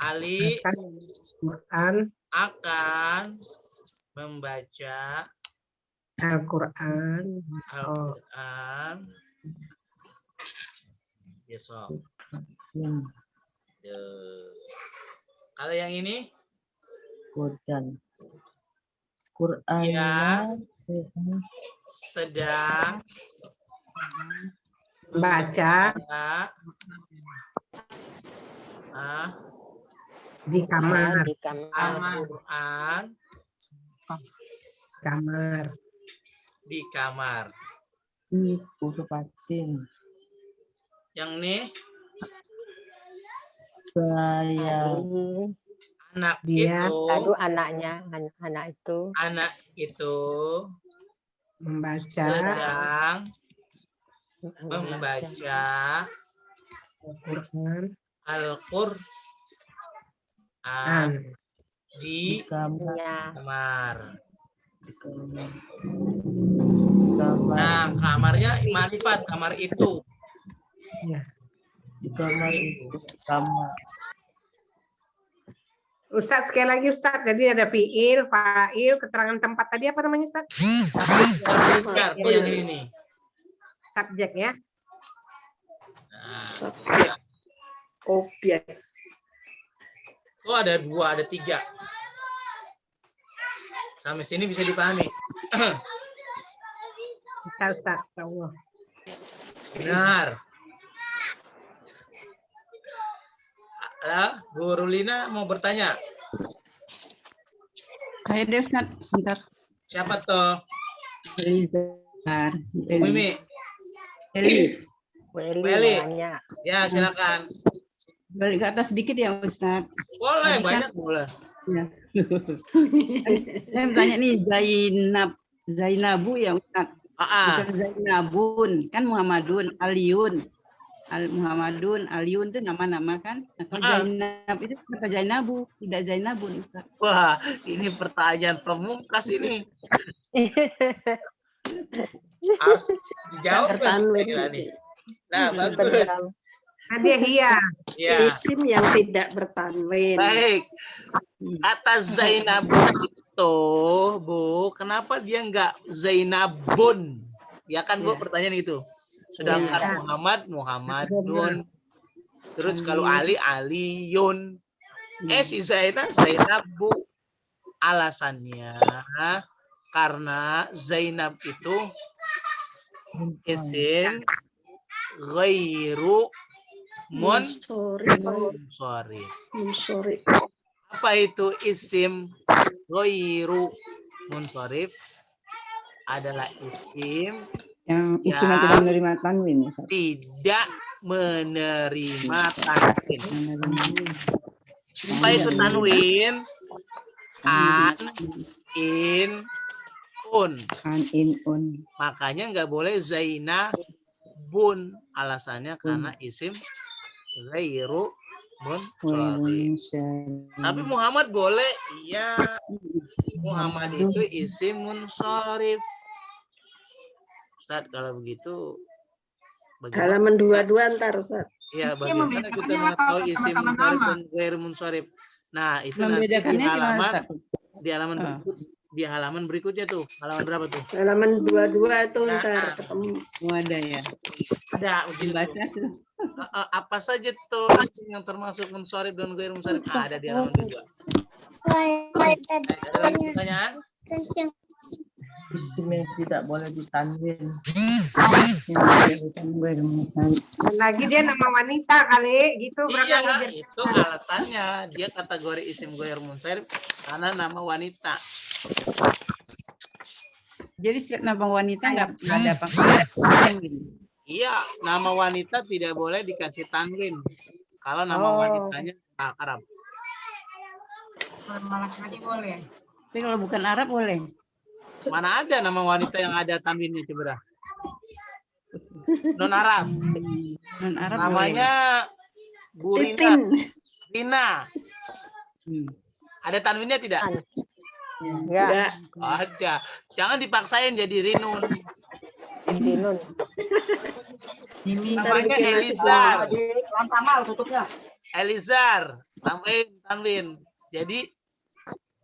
Ali Quran akan membaca Al-Quran besok. Kalau yang ini Quran ya sedang baca di kamar Al-Quran di kamar. Yang nih anak itu membaca sedang membaca Al-Quran di kamar. Nah, kamarnya marifat, kamar itu. Di kamar itu kamar. Ustaz, sekali lagi Ustaz, jadi ada fi'il, fa'il, keterangan tempat tadi apa namanya Ustaz? Yang ini. Subjek ya. Subjek. Objek. Oh, ada 2, ada 3. Sampai sini bisa dipahami. Bisa Ustaz, Allah. Benar. Halo, Bu Rulina mau bertanya? Saya deh Ustaz, sebentar. Siapa toh? Mimi. Weli. Ya, silakan. Balik ke atas sedikit ya Ustaz. Boleh, banyak boleh. Ya. Saya bertanya nih, Zainabu ya Ustaz. Bukan Zainabun, kan Muhammadun, Aliun. Muhammadun, Aliun itu nama-nama kan. Nah, kalau Zainab itu kata Zainabu, tidak Zainabun Ustaz. Wah, ini pertanyaan pemungkas ini. Harus dijawab. Nah, bagus. Hadiah iya. Ya. Isim yang tidak bertanwin. Baik. Kata Zainabun itu, Bu, kenapa dia enggak Zainabun? Ya kan, Bu, pertanyaan itu. Sedangkan Muhammad, Muhammadun. Terus kalau Ali, Aliyun. Si Zainab, Zainabu. Alasannya karena Zainab itu isim ghairu munsharif. Apa itu isim ghairu munsharif? Adalah isim yang isimnya tidak menerima tanwin. Tidak menerima tanwin. Apa itu tanwin? An, in, un. An, in, un. Makanya nggak boleh Zainabun. Alasannya karena isim ghairu munsharif. Tapi Muhammad boleh. Iya. Muhammad itu isim munsharif. Ustaz, kalau begitu bagaimana? Halaman 22 ntar, Ustaz. Iya, bagaimana kita mengetahui isim munsharif dan ghairu munsharif? Nah, itu nanti di halaman berikutnya tuh. Halaman berapa tuh? Halaman 22 itu ntar ketemu. Ada ya. Ada baca tuh. Apa saja tuh yang termasuk munsharif dan ghairu munsharif? Ada di halaman 22. Ada lagi pertanyaan? Isim yang tidak boleh ditanwin. Lagi dia nama wanita kali gitu. Iya, itu alasannya dia kategori isim ghairu munsharif karena nama wanita. Jadi setiap nama wanita nggak ada apa-apa gitu. Iya, nama wanita tidak boleh dikasih tanwin. Kalau nama wanitanya Arab. Malah tadi boleh. Tapi kalau bukan Arab boleh. Mana ada nama wanita yang ada tanwinnya, coba dah. Non Arab. Non Arab namanya Burina. Rina. Ada tanwinnya tidak? Enggak. Ada. Jangan dipaksain jadi Rinun. Rinun. Namanya Elizar. Lantamal tutupnya. Elizar. Tanwin. Jadi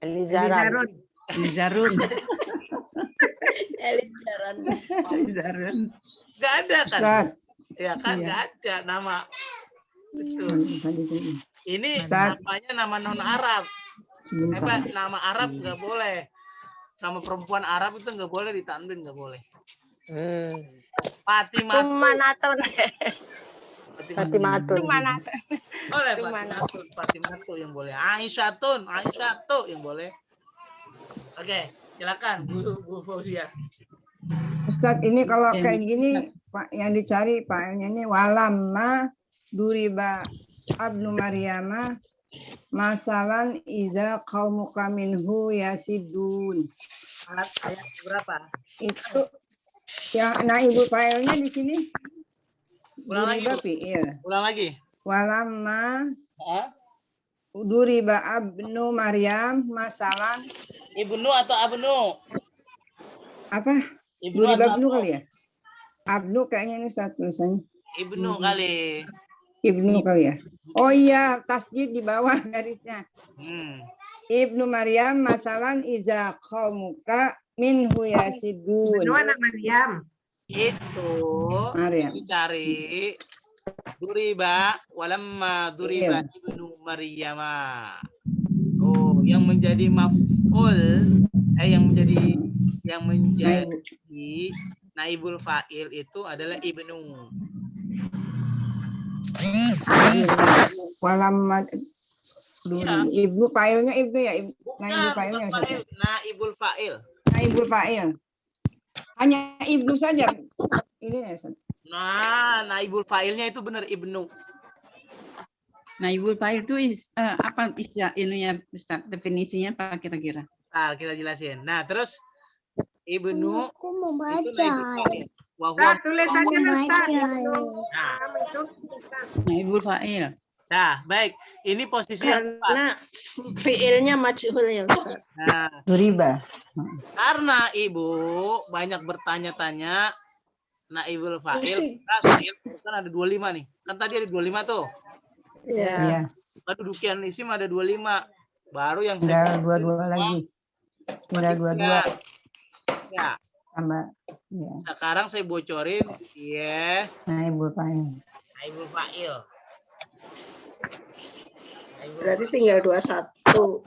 Elizaran. Elizarun. Elizaran. Nggak ada kan? Ya kan, nggak ada nama itu. Ini namanya nama non Arab. Nama Arab nggak boleh. Nama perempuan Arab itu nggak boleh ditanwin, nggak boleh. Fatimatun. Boleh Fatimatun yang boleh. Aisyatun yang boleh. Oke, silakan Bu Fauzia. Ustaz, ini kalau kayak gini Pak yang dicari Pak ini walamma duriba abnu Maryama masalan iza qaumuka minhu yasidun. Ayat berapa? Itu yang naibul fa'ilnya di sini. Ulang lagi. Walamma duriba abnu Maryam masalan ibnu atau abnu? Apa? Duriba abnu kali ya? Abnu kayaknya ini Ustaz tulisannya. Ibnu kali. Ibnu kali ya. Oh iya, tasjid di bawah garisnya. Ibnu Maryam masalan iza qaumuka minhu yasidun. Ibnu anak Maryam. Itu dicari duriba walamma duriba ibnu Maryama. Oh, yang menjadi maf'ul yang menjadi naibul fa'il itu adalah ibnu. Walamma ibnu fa'ilnya ibnu ya, naibul fa'ilnya. Naibul fa'il. Naibul fa'il. Hanya ibnu saja. Ini ya, Ustaz. Nah, naibul fa'ilnya itu benar ibnu. Naibul fa'il itu apa ininya Ustaz? Definisinya apa kira-kira? Nah, kita jelasin. Nah, terus ibnu aku mau baca. Tulisannya Ustaz. Naibul fa'il. Nah, baik. Ini posisi karena fiilnya majhul ya Ustaz. Duriba. Karena Ibu banyak bertanya-tanya. naibul fa'il. Pusing. Kan ada 25 nih. Kan tadi ada 25 tuh. Iya. Kedudukan isim ada 25. Baru yang Tinggal 22 lagi. Tinggal 22. Ya. Tambah. Ya. Sekarang saya bocorin. Iya. Naibul fa'il. Naibul fa'il. Berarti tinggal 21.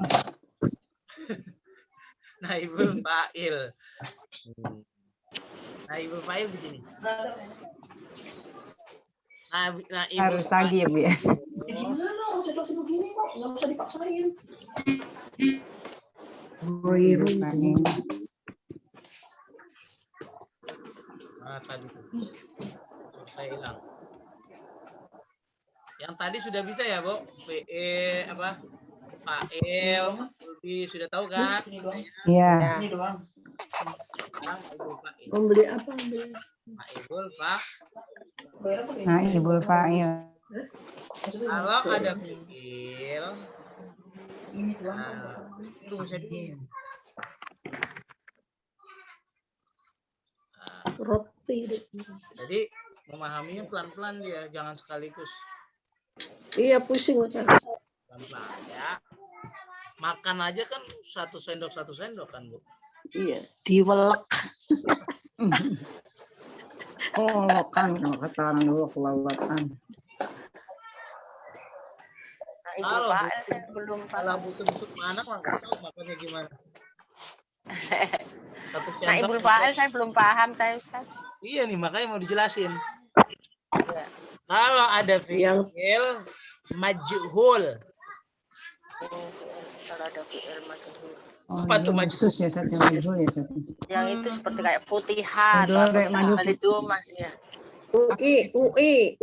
Naibul fa'il. Naibul fa'il begini. Harus lagi ya, Bu ya. Gimana orang situasi begini kok nggak usah dipaksain. Tadi saya hilang. Yang tadi sudah bisa ya, Bu? Apa? Fa'il, sudah tahu kan? Iya. Ini doang. Membeli apa? Naibul fa'il. Kalau ada fi'il, itu bisa dulu. Roti. Jadi memahaminya pelan-pelan dia, jangan sekaligus. Iya, pusing Ustaz. Pelan-pelan ya. Makan aja kan 1 sendok kan, Bu? Iya, diwelek. Kelolokan, kata orang dulu kelolokan. Kalau busuk-busuk mana mah nggak tahu makannya gimana. Naibul fa'il saya belum paham saya Ustaz. Iya nih makanya mau dijelasin. Ya. Kalau ada fi'il majhul. Kalau ada fi'il majhul. Apa tuh majhul ya satu majhul ya satu. Yang itu seperti kayak putihan, mah ya. UI.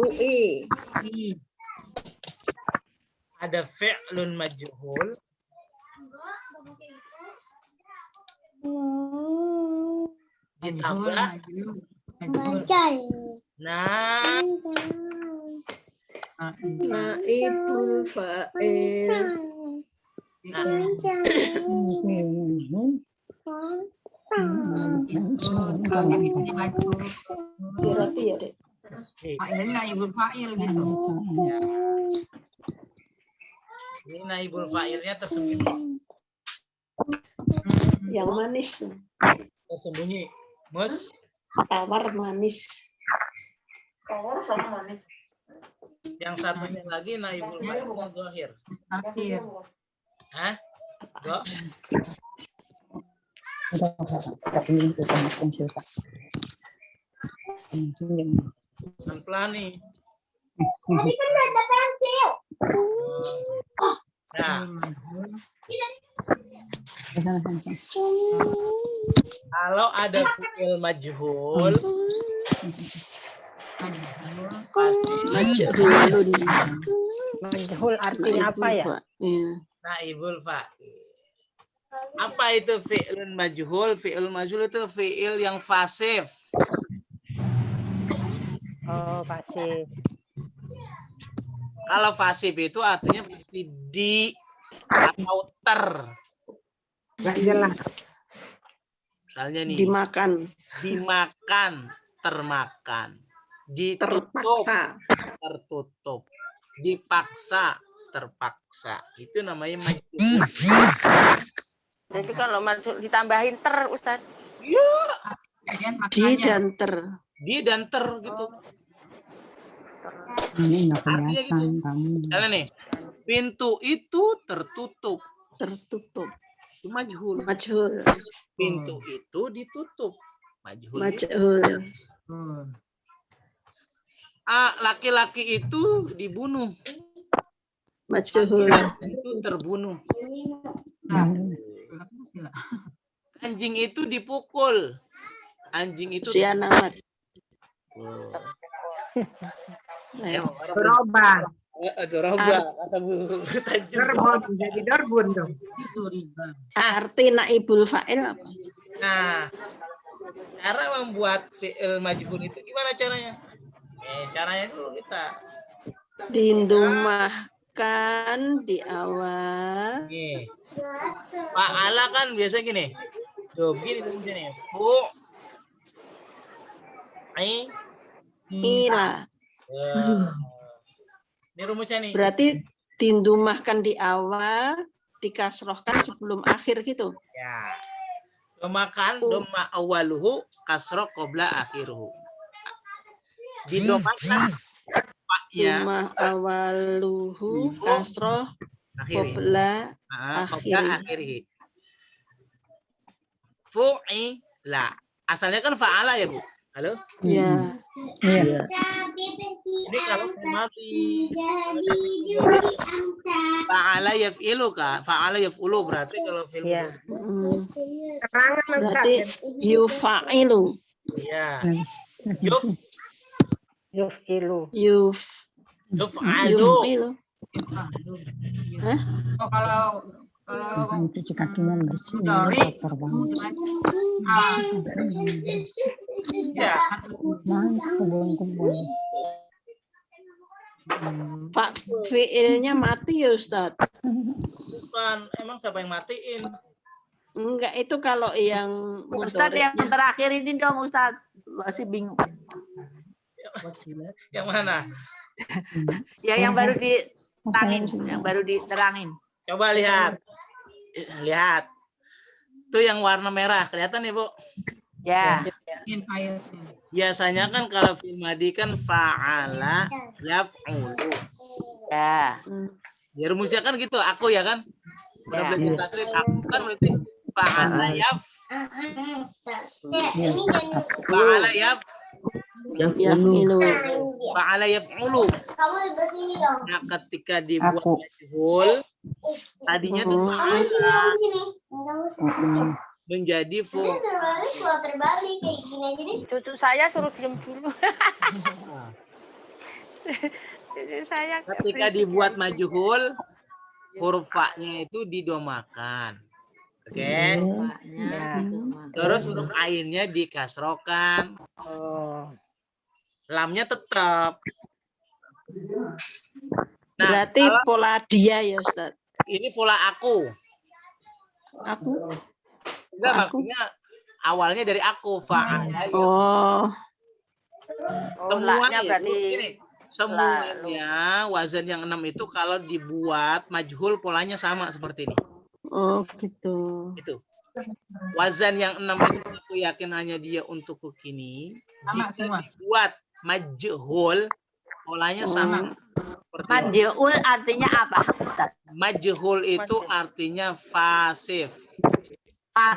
Ada fi'lun majhul. Ditambah naibul fa'il. Berarti ya, Dek. Ini naibul fa'il gitu. Ini naibul fa'ilnya tersembunyi. Yang manis. Tersembunyi. Mus. Tawar manis. Tawar sama manis. Yang satunya lagi naibul fa'ilnya zahir. Akhir. Hah? Dok? Pelan-pelan nih. Tadi kan ada pensil. Nah. Kalau ada fi'il majhul pasti majhul artinya apa ya? Naibul fa'il. Apa itu fi'lun majhul? Fi'il majhul itu fi'il yang fasif. Oh, pasif. Kalau pasif itu artinya pasti di atau ter. Nggak jelas. Misalnya nih. Dimakan. Termakan. Ditutup. Tertutup. Dipaksa. Terpaksa. Itu namanya majhul. Jadi kalau majhul ditambahin ter, Ustaz. Iya. Di dan ter gitu. Ini artinya gitu. Misalnya nih, pintu itu tertutup. Itu majhul. Pintu itu ditutup. Majhul. Laki-laki itu dibunuh. Majhul. Itu terbunuh. Anjing itu dipukul. Anjing itu sianamat. Doroba. Doroba kata Bu Tanjung. Dorbun jadi dorbun dong. Arti naibul fa'il apa? Nah, cara membuat fi'il majhul itu gimana caranya? Caranya dulu kita dindumahkan di awal. Nih. Fa'ala kan biasa gini. Tuh, begini tulisannya. Fu Ila. Ini rumusnya nih. Berarti dindumahkan di awal, dikasrohkan sebelum akhir gitu. Ya. Domakan doma awaluhu kasroh qabla akhiruhu. Didomakan faknya Doma awaluhu kasroh qabla akhiri. Fu'ila. Asalnya kan fa'ala ya, Bu? Halo? Ya. Iya. Ini kalau mati. Fa'ala yaf'ilu kah? Fa'ala yaf'ulu berarti kalau fi'il Berarti yufa'ilu. Iya. Yuf'ilu. Yuf'ilu. Hah? Oh, kalau Cuci kakinya bersih, Sorry. kotor banget. Ya. Kebun-kebun. Pak fiilnya mati ya Ustaz. Bukan, emang siapa yang matiin? Enggak, itu kalau yang Ustadz yang terakhir ini dong Ustadz. Masih bingung. Yang mana? Ya yang baru diterangin. Coba lihat. Lihat. Itu yang warna merah, kelihatan ya, Bu? Ya. Biasanya kan kalau fi'il madi kan fa'ala yaf'ulu. Ya. Ya rumusnya kan gitu, aku ya kan? Udah belajar tasrif, aku kan berarti fa'ala fa'ala yaf'ilu. Fa'ala yaf'ulu. Kamu begini dong. Nah, ketika dibuat majhul, tadinya tuh fa'ala menjadi Terbalik, kalau terbalik kayak gini aja deh. Cucu saya suruh diam dulu. Cucu saya ketika dibuat majhul, huruf fa-nya itu didomakan. Oke. Terus huruf ainnya dikasrokan. Lamnya tetap. Nah, Berarti pola dia ya Ustaz. ini pola aku. Aku. Enggak, maksudnya awalnya dari aku fa'ala. Oh. Semuanya berarti gini, semuanya wazan yang 6 itu kalau dibuat majhul polanya sama seperti ini. Oh, gitu. Itu. Wazan yang 6 itu aku yakin hanya dia untuk kini. Sama Jika semua. dibuat majhul polanya sama. Majhul artinya apa? Majhul itu artinya pasif.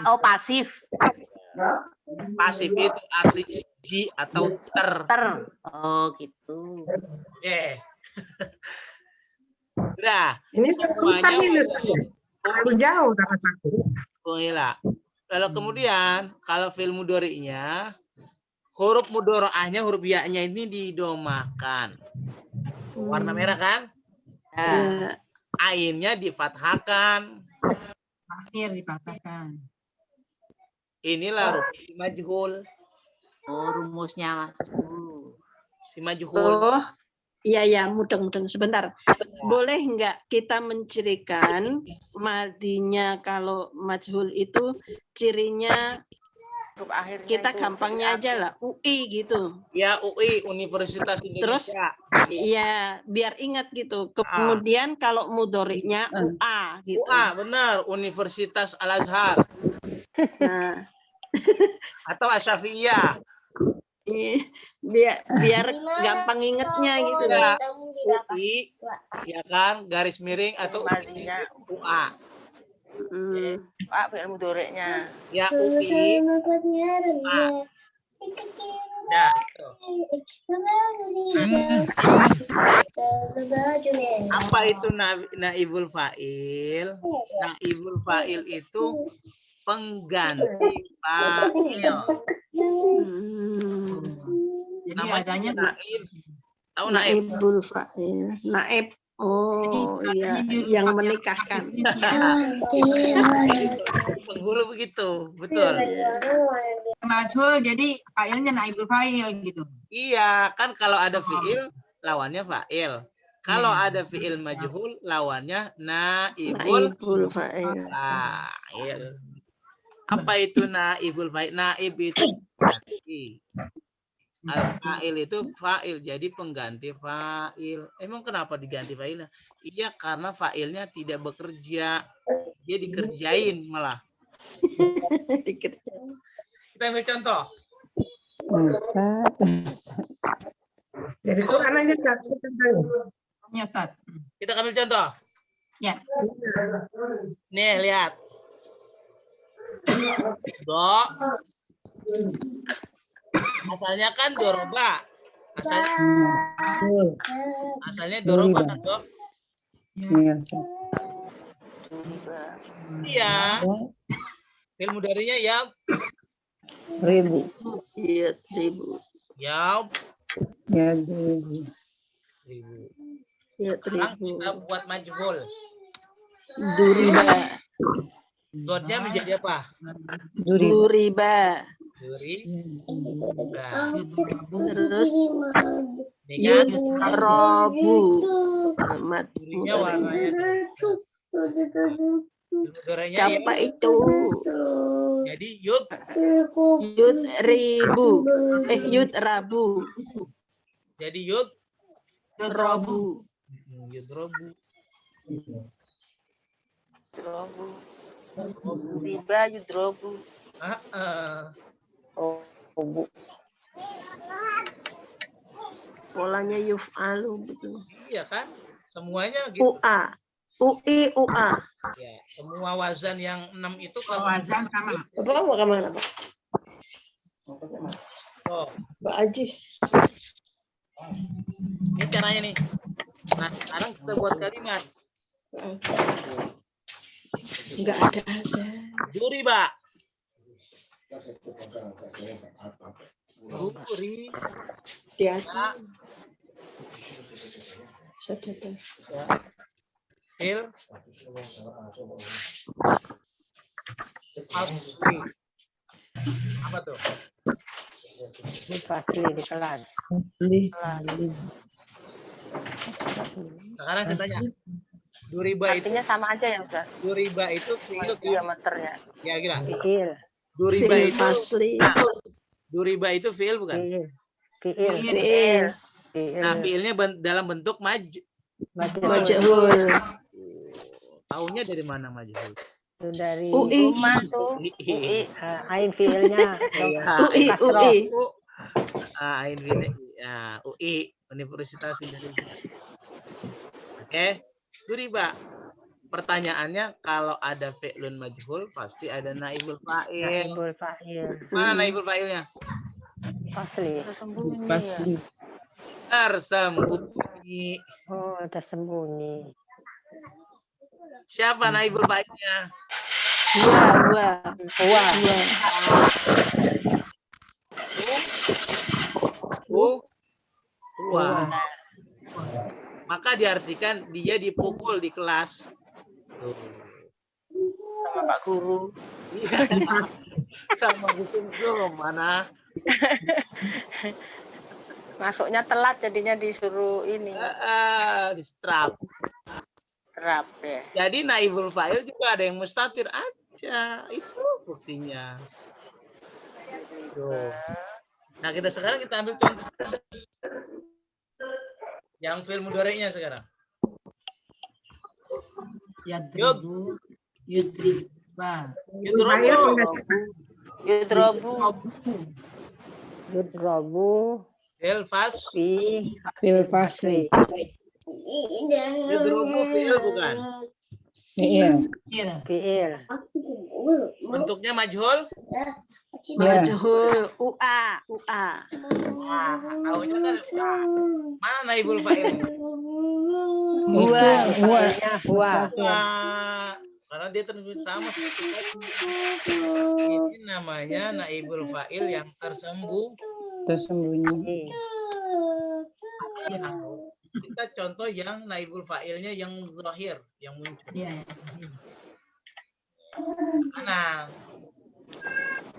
Oh, pasif. Pasif itu artinya di atau ter. Oh, gitu. Oke. Udah. Ini Semuanya terlalu jauh sama satu. Gila. Lalu kemudian kalau fi'il mudhari'nya huruf mudhari'ahnya huruf ya-nya ini didomakan. Warna merah kan? Ya. Ainnya difathahkan. akhir dipatahkan. Inilah rumus si majhul. Oh, rumusnya. Si majhul. Oh, iya mudah-mudahan sebentar. Boleh nggak kita mencirikan madinya kalau majhul itu cirinya kita gampangnya aja lah UI gitu. Ya UI Universitas Terus Indonesia. ya biar ingat gitu. Kemudian kalau mudoriknya UA gitu. UA benar Universitas Al Azhar. Nah. Atau Asyafi'iyah. biar gampang ingetnya gitu. Ya, UI ya kan garis miring atau UA. Pak fi'il mudhari'nya. Ya UI. Nah, itu. Apa itu naibul fa'il? Naibul fa'il itu pengganti fa'il. Jadi adanya naib. Tahu naib? Naibul fa'il. Naib. Oh iya, yang menikahkan. Penghulu begitu, betul. majhul jadi fa'ilnya naibul fa'il gitu. Iya, kan kalau ada fi'il lawannya fa'il. Kalau ada fi'il majhul lawannya naibul fa'il. Apa itu naibul fa'il? Naib itu Al-fa'il itu fa'il, jadi pengganti fa'il. Emang kenapa diganti fa'ilnya? Iya, karena fa'ilnya tidak bekerja. Dia dikerjain malah. Kita ambil contoh. Dari Quran aja satu tentang. Ya, Ustaz. Kita ambil contoh. Ya. Nih, lihat. Do. Asalnya kan doroba. Asalnya doroba kan, Dok? Iya. Fi'il mudhari'nya ya Ribu. Iya, ribu. ya Ya, ribu. ribu. Iya, Sekarang ribu. kita buat majhul. Duriba. Dotnya menjadi apa? Duriba. Duriba. Terus Ini kan robu. Amat. durinya warnanya mudhari'nya ya. Siapa itu? Jadi yud Yud ribu. Yud rabu. jadi yud Robu. yud robu. Riba yudrobu. Bu. Polanya yuf'alu gitu. Iya kan? Semuanya gitu. UA. UI, UA. Ya, semua wazan yang 6 itu kalau Wazan sama. Bapak mau kemana, Pak? oh, Mbak Ajis. ini caranya nih. Nah, sekarang kita buat kalimat. Enggak ada. Duriba. Duri. Dia. Fil. Asli. Apa tuh? Ini pasti di kelas. Sekarang saya tanya. Duriba itu Artinya sama aja ya, Ustaz. Duriba itu fi'il Diameternya. ya gila. Fi'il. Duriba Fi'il itu fasli. Duriba itu fi'il bukan? Fi'il. Fi'il. Nah, fi'ilnya dalam bentuk Majhul. Tahunya dari mana majhul? Itu dari UI. rumah tuh. UI. Ain fi'ilnya. UI, UI. Ain fi'il. Ya, UI, Universitas Indonesia. Oke. Duriba. Pertanyaannya kalau ada fi'lun majhul pasti ada naibul fa'il. Naibul fa'il. Mana naibul fa'ilnya? Fasli. Tersembunyi ya. Tersembunyi. Oh, tersembunyi. Siapa naibul fa'ilnya? Wa. Tua. Maka diartikan dia dipukul di kelas. Sama Pak Guru. Sama Gusum mana? Masuknya telat jadinya disuruh ini. Distrap. Terap ya. Jadi naibul fa'il juga ada yang mustatir aja. Itu buktinya. Tuh. Nah, sekarang kita ambil contoh. Yang fi'il mudhari'nya sekarang. Yadribu. Yudriba. Yudrobu. Fi'il fasli. Fi'il fasli. Yudrobu fi'il bukan? Iya. Fi'il. Bentuknya majhul? Majhul. UA. Tahunya kan mana naibul fa'il? Wa. Karena dia terus sama seperti tadi. Ini namanya naibul fa'il yang Tersembunyi. Kita contoh yang naibul fa'ilnya yang zahir, yang muncul. Mana?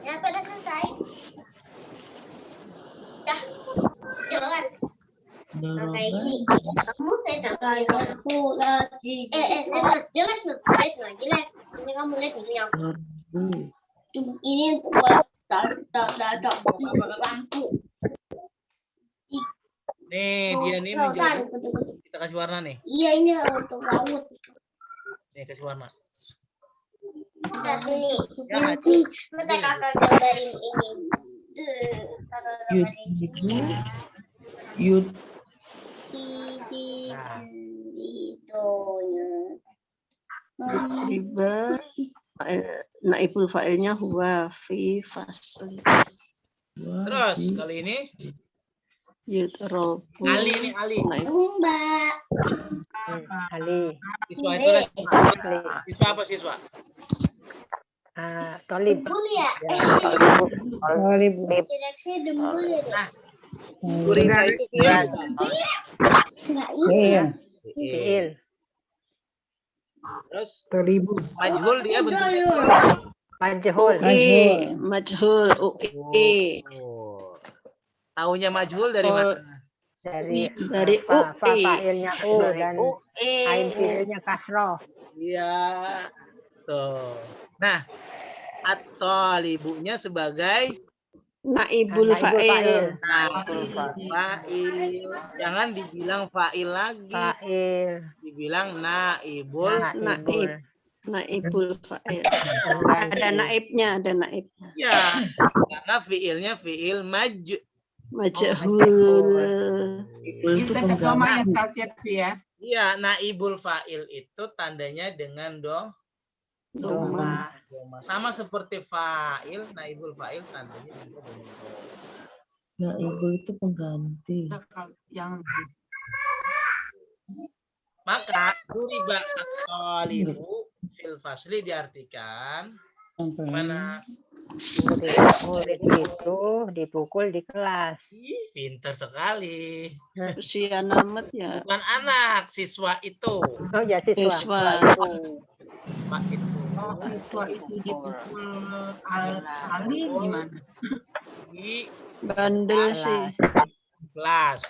Ya, udah selesai. Dah, jalan. Kayak gini. Kamu lihat aku lagi. Jelek. Ini kamu lihat punya aku. Ini buat lampu. Nih, dia nih menjawab. Kita kasih warna nih. Iya, ini untuk laut. Nih, kasih warna. Kita sini. Ya, Nanti minta kakak gambarin ini. Kakak gambarin Yud. Riba naibul fa'ilnya huwa fi fasli. Terus kali ini Yutrobu. Ali nih Ali. Mbak. Ali. Siswa itu lagi. Siswa apa siswa? Tolib. Dembul ya? Tolib. Direksi dembul ya? Nah, Riba itu fi'il bukan? Iya. Fi'il. Terus Tolibu. majhul dia bentuknya Majhul. Majhul. Ui. Taunya majhul dari mana? Dari Ui. fa'ilnya u dan ain fi'ilnya kasroh. Iya. Tuh. Nah, at-talibunya sebagai Naibul fa'il. naibul fa'il. Jangan dibilang fa'il lagi. Fa'il. Dibilang naibul. Naibul fa'il. Ada naibnya, ada naibnya. Ya, karena fi'ilnya fi'il majhul. Itu Kita cuma yang saat ya. Iya, naibul fa'il itu tandanya dengan Doma. sama seperti fa'il, naibul fa'il tandanya juga dengan doma. Nah, ibu itu pengganti. Yang Maka duriba at-talibu fil fasli diartikan mana? Murid itu dipukul di kelas. Ih, pinter sekali. Usia namat ya. Bukan anak, siswa itu. Oh ya, siswa. Siswa itu. siswa itu dipukul Ali gimana? Di bandel sih. Kelas.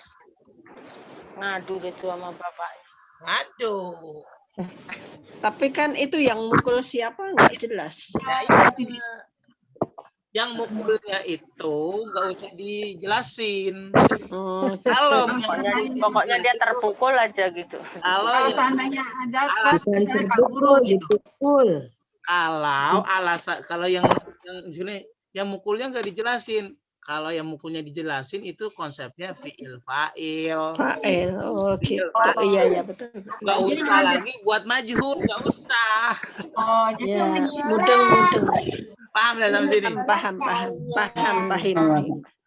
Ngadu itu sama bapaknya. Aduh. Tapi kan itu yang mukul siapa nggak jelas. Yang mukulnya itu nggak usah dijelasin. Kalau pokoknya dia terpukul aja gitu. Kalau seandainya ada alasan guru gitu. Kalau yang mukulnya nggak dijelasin. Kalau yang mukulnya dijelasin itu konsepnya fi'il fa'il. Fa'il. Oke. Iya betul. Nggak usah lagi buat majhul, nggak usah. Oh, ya, mudeng. Paham nggak sampai sini? Paham.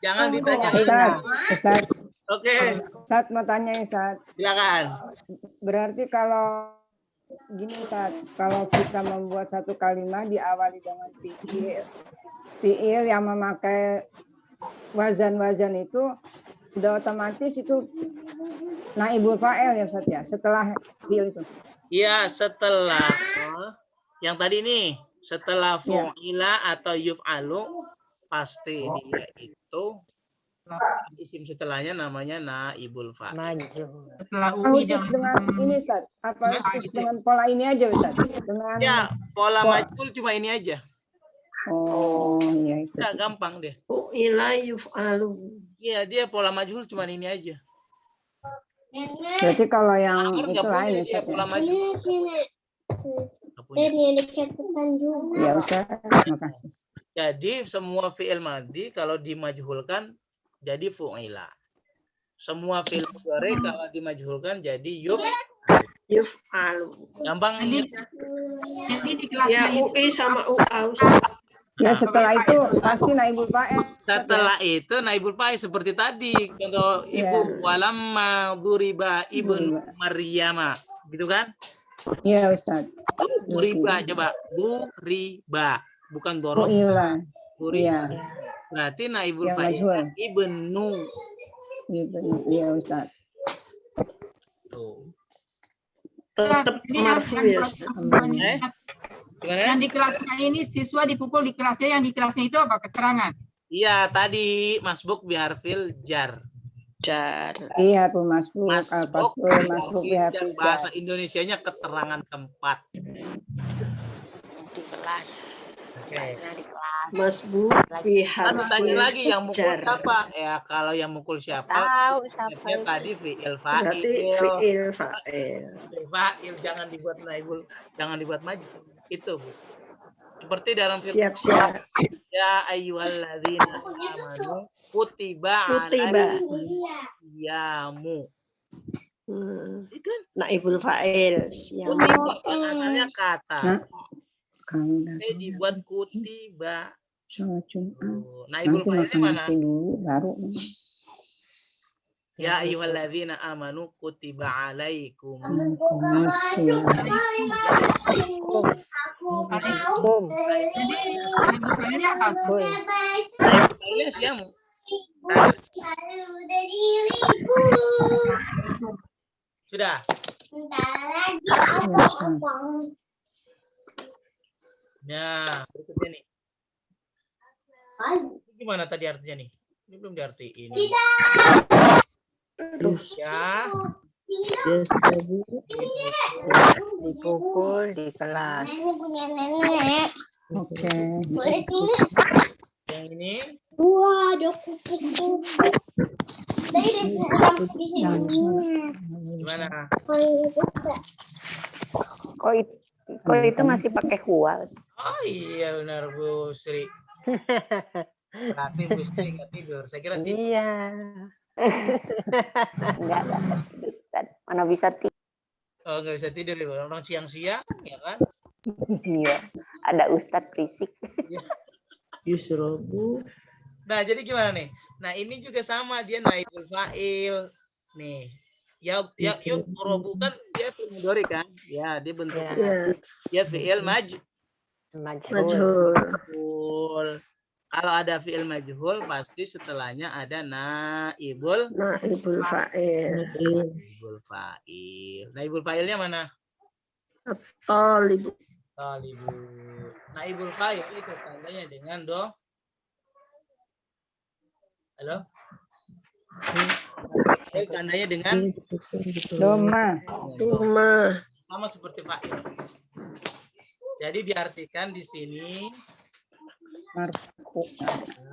Jangan ditanya. Ustaz. Oke. Ustaz mau tanya Ustaz. Silakan. Berarti kalau gini Ustaz, kalau kita membuat satu kalimat diawali dengan fi'il yang memakai wazan-wazan itu udah otomatis itu naibul fa'il ya Ustaz ya, setelah fi'il itu. Iya, setelah yang tadi nih, setelah fu'ila atau yuf'alu pasti dia itu isim setelahnya namanya naibul fa'il. Khusus dengan ini Ustaz, apa khusus dengan pola ini aja Ustaz? Dengan ya, pola majhul cuma ini aja. Oh, iya itu. Ya, gampang deh. Fu'ila yuf'alu. Iya, dia pola majhul cuma ini aja. Berarti kalau yang itu lain ya Ustaz. Pola majhul. Ya Ustaz, makasih. Jadi semua fi'il madhi kalau dimajhulkan jadi fu'ila. Semua fi'il mudhari kalau dimajhulkan jadi yuf'alu. Gampang ingatnya. Jadi di kelas Ya UI sama UA. Ya setelah itu pasti naibul fa'il. Setelah itu naibul fa'il seperti tadi contoh ibu walamma duriba ibnu Maryama, gitu kan? Iya Ustaz. Duriba coba duriba bukan dorob. Fu'ila. Duriba. Berarti naibul fa'il ibnu. Iya Ustaz. Tuh. Tetap marfu ya Ustaz. Yang di kelasnya ini siswa dipukul di kelasnya, yang di kelasnya itu apa keterangan? Iya, tadi masbuk biharfil jar. Iya, Bu masbuk, al-pasbuk, masbuk biharfil jar. Bahasa Indonesianya keterangan tempat. Di kelas. Masbuk Satu tanya lagi yang mukul jar. siapa? Ya kalau yang mukul siapa? Tahu siapa Ya itu. tadi fi'il Berarti fa'il. fi'il fa'il. Fi'il fa'il jangan dibuat naibul, jangan dibuat maju. Itu, Bu. Seperti dalam firman Siap-siap. ya ayyuhalladzina amanu kutiba Kutiba. alaikumul Ikan. Naibul fa'il. Siap. Kutiba kan asalnya kata. Nah, kamu Ini dibuat kutiba. sholat Jumat. Naibul Nanti fa'ilnya makan mana? nasi dulu baru. Ya ayyuhalladzina amanu kutiba alaikumul Assalamualaikum. Naibul siamu. Sudah. Nah, berikutnya nih. Gimana tadi artinya nih? Ini belum diartiin. Ya. Dipukul di kelas. Ini punya nenek. Oke. Boleh tinggal. Yang ini. Wah, ada cookies. Dari di sini. Gimana? Kok itu masih pakai kual? Oh iya benar Bu Sri. Berarti Bu Sri nggak tidur. Saya kira tidur. Iya. Enggak. Mana bisa tidur? Oh nggak bisa tidur ya. Orang siang-siang ya kan? Iya. Ada Ustadz berisik. Yusrobu. Nah jadi gimana nih? Nah ini juga sama dia naibul fa'il. Nih. Ya yudrobu kan dia fi'il mudhari kan? Ya dia bentuknya. Dia fi'il majhul. Kalau ada fi'il majhul pasti setelahnya ada naibul fa'il. Naibul fa'il. Naibul fa'ilnya mana? Talibu. Naibul fa'il itu tandanya dengan Halo? Tandanya dengan Doma. Sama seperti fa'il. Jadi diartikan di sini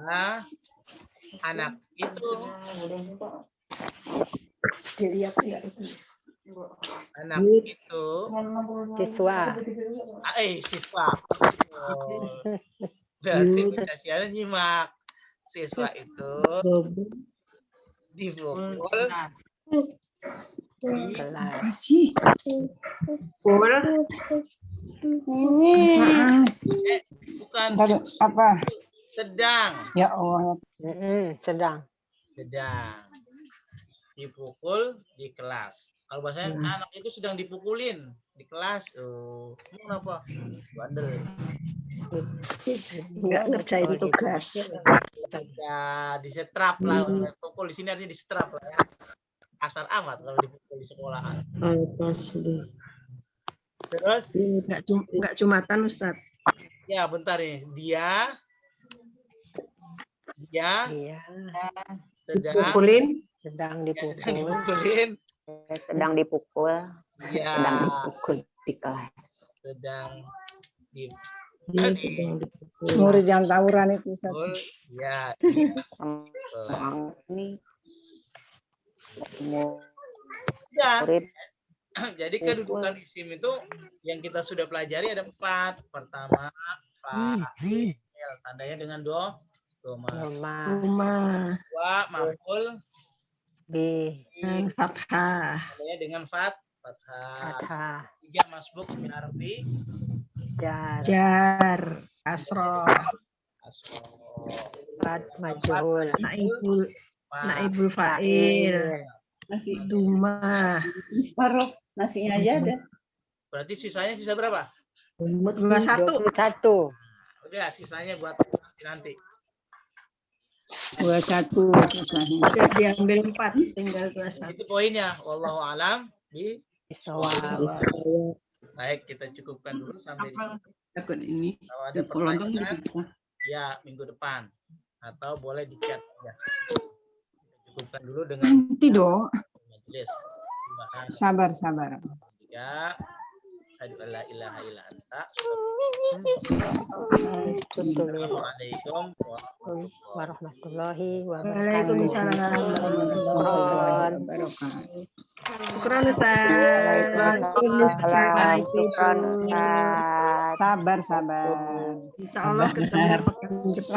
nah, anak itu anak itu siswa. Berarti Casiana nyimak. Siswa itu dipukul bukan apa? Sedang. Ya Allah. Sedang dipukul di kelas. Kalau bahasanya anak itu sedang dipukulin di kelas. Kenapa? Bandel. Enggak ngerjain tugas. Ya disetrap lah. Pukul di sini artinya disetrap lah ya. Kasar amat kalau dipukul di sekolahan. Terus enggak Jumatan Ustadz. Ya bentar nih. Dia sedang dipukulin. Sedang dipukul. Iya. Sedang dipukul di kelas. Sedang murid yang tawuran itu. Ya. Ini murid. Jadi kedudukan isim itu yang kita sudah pelajari ada 4. Pertama, fa'il, tandanya dengan doma. Dua, maf'ul dengan fathah. Tandanya dengan fathah. 3, masbuk binarfi jar kasroh. Majhul. Naibul fa'il. Duma. Paruh nasinya aja ada. Berarti sisanya sisa berapa? 21. Udah sisanya buat nanti. 21 sisanya. Sudah diambil 4, tinggal 21. Itu poinnya. Wallahu alam Baik, kita cukupkan dulu sampai di sini. Kalau ada pertanyaan, ya minggu depan atau boleh di chat ya. Cukupkan dulu dengan nanti dong. Majelis. Sabar. Ya. Asyhadu an la ilaha illa anta. Assalamualaikum warahmatullahi Waalaikumsalam warahmatullahi wabarakatuh. Syukran Ustaz. Sabar. Insya Allah ketemu pekan depan.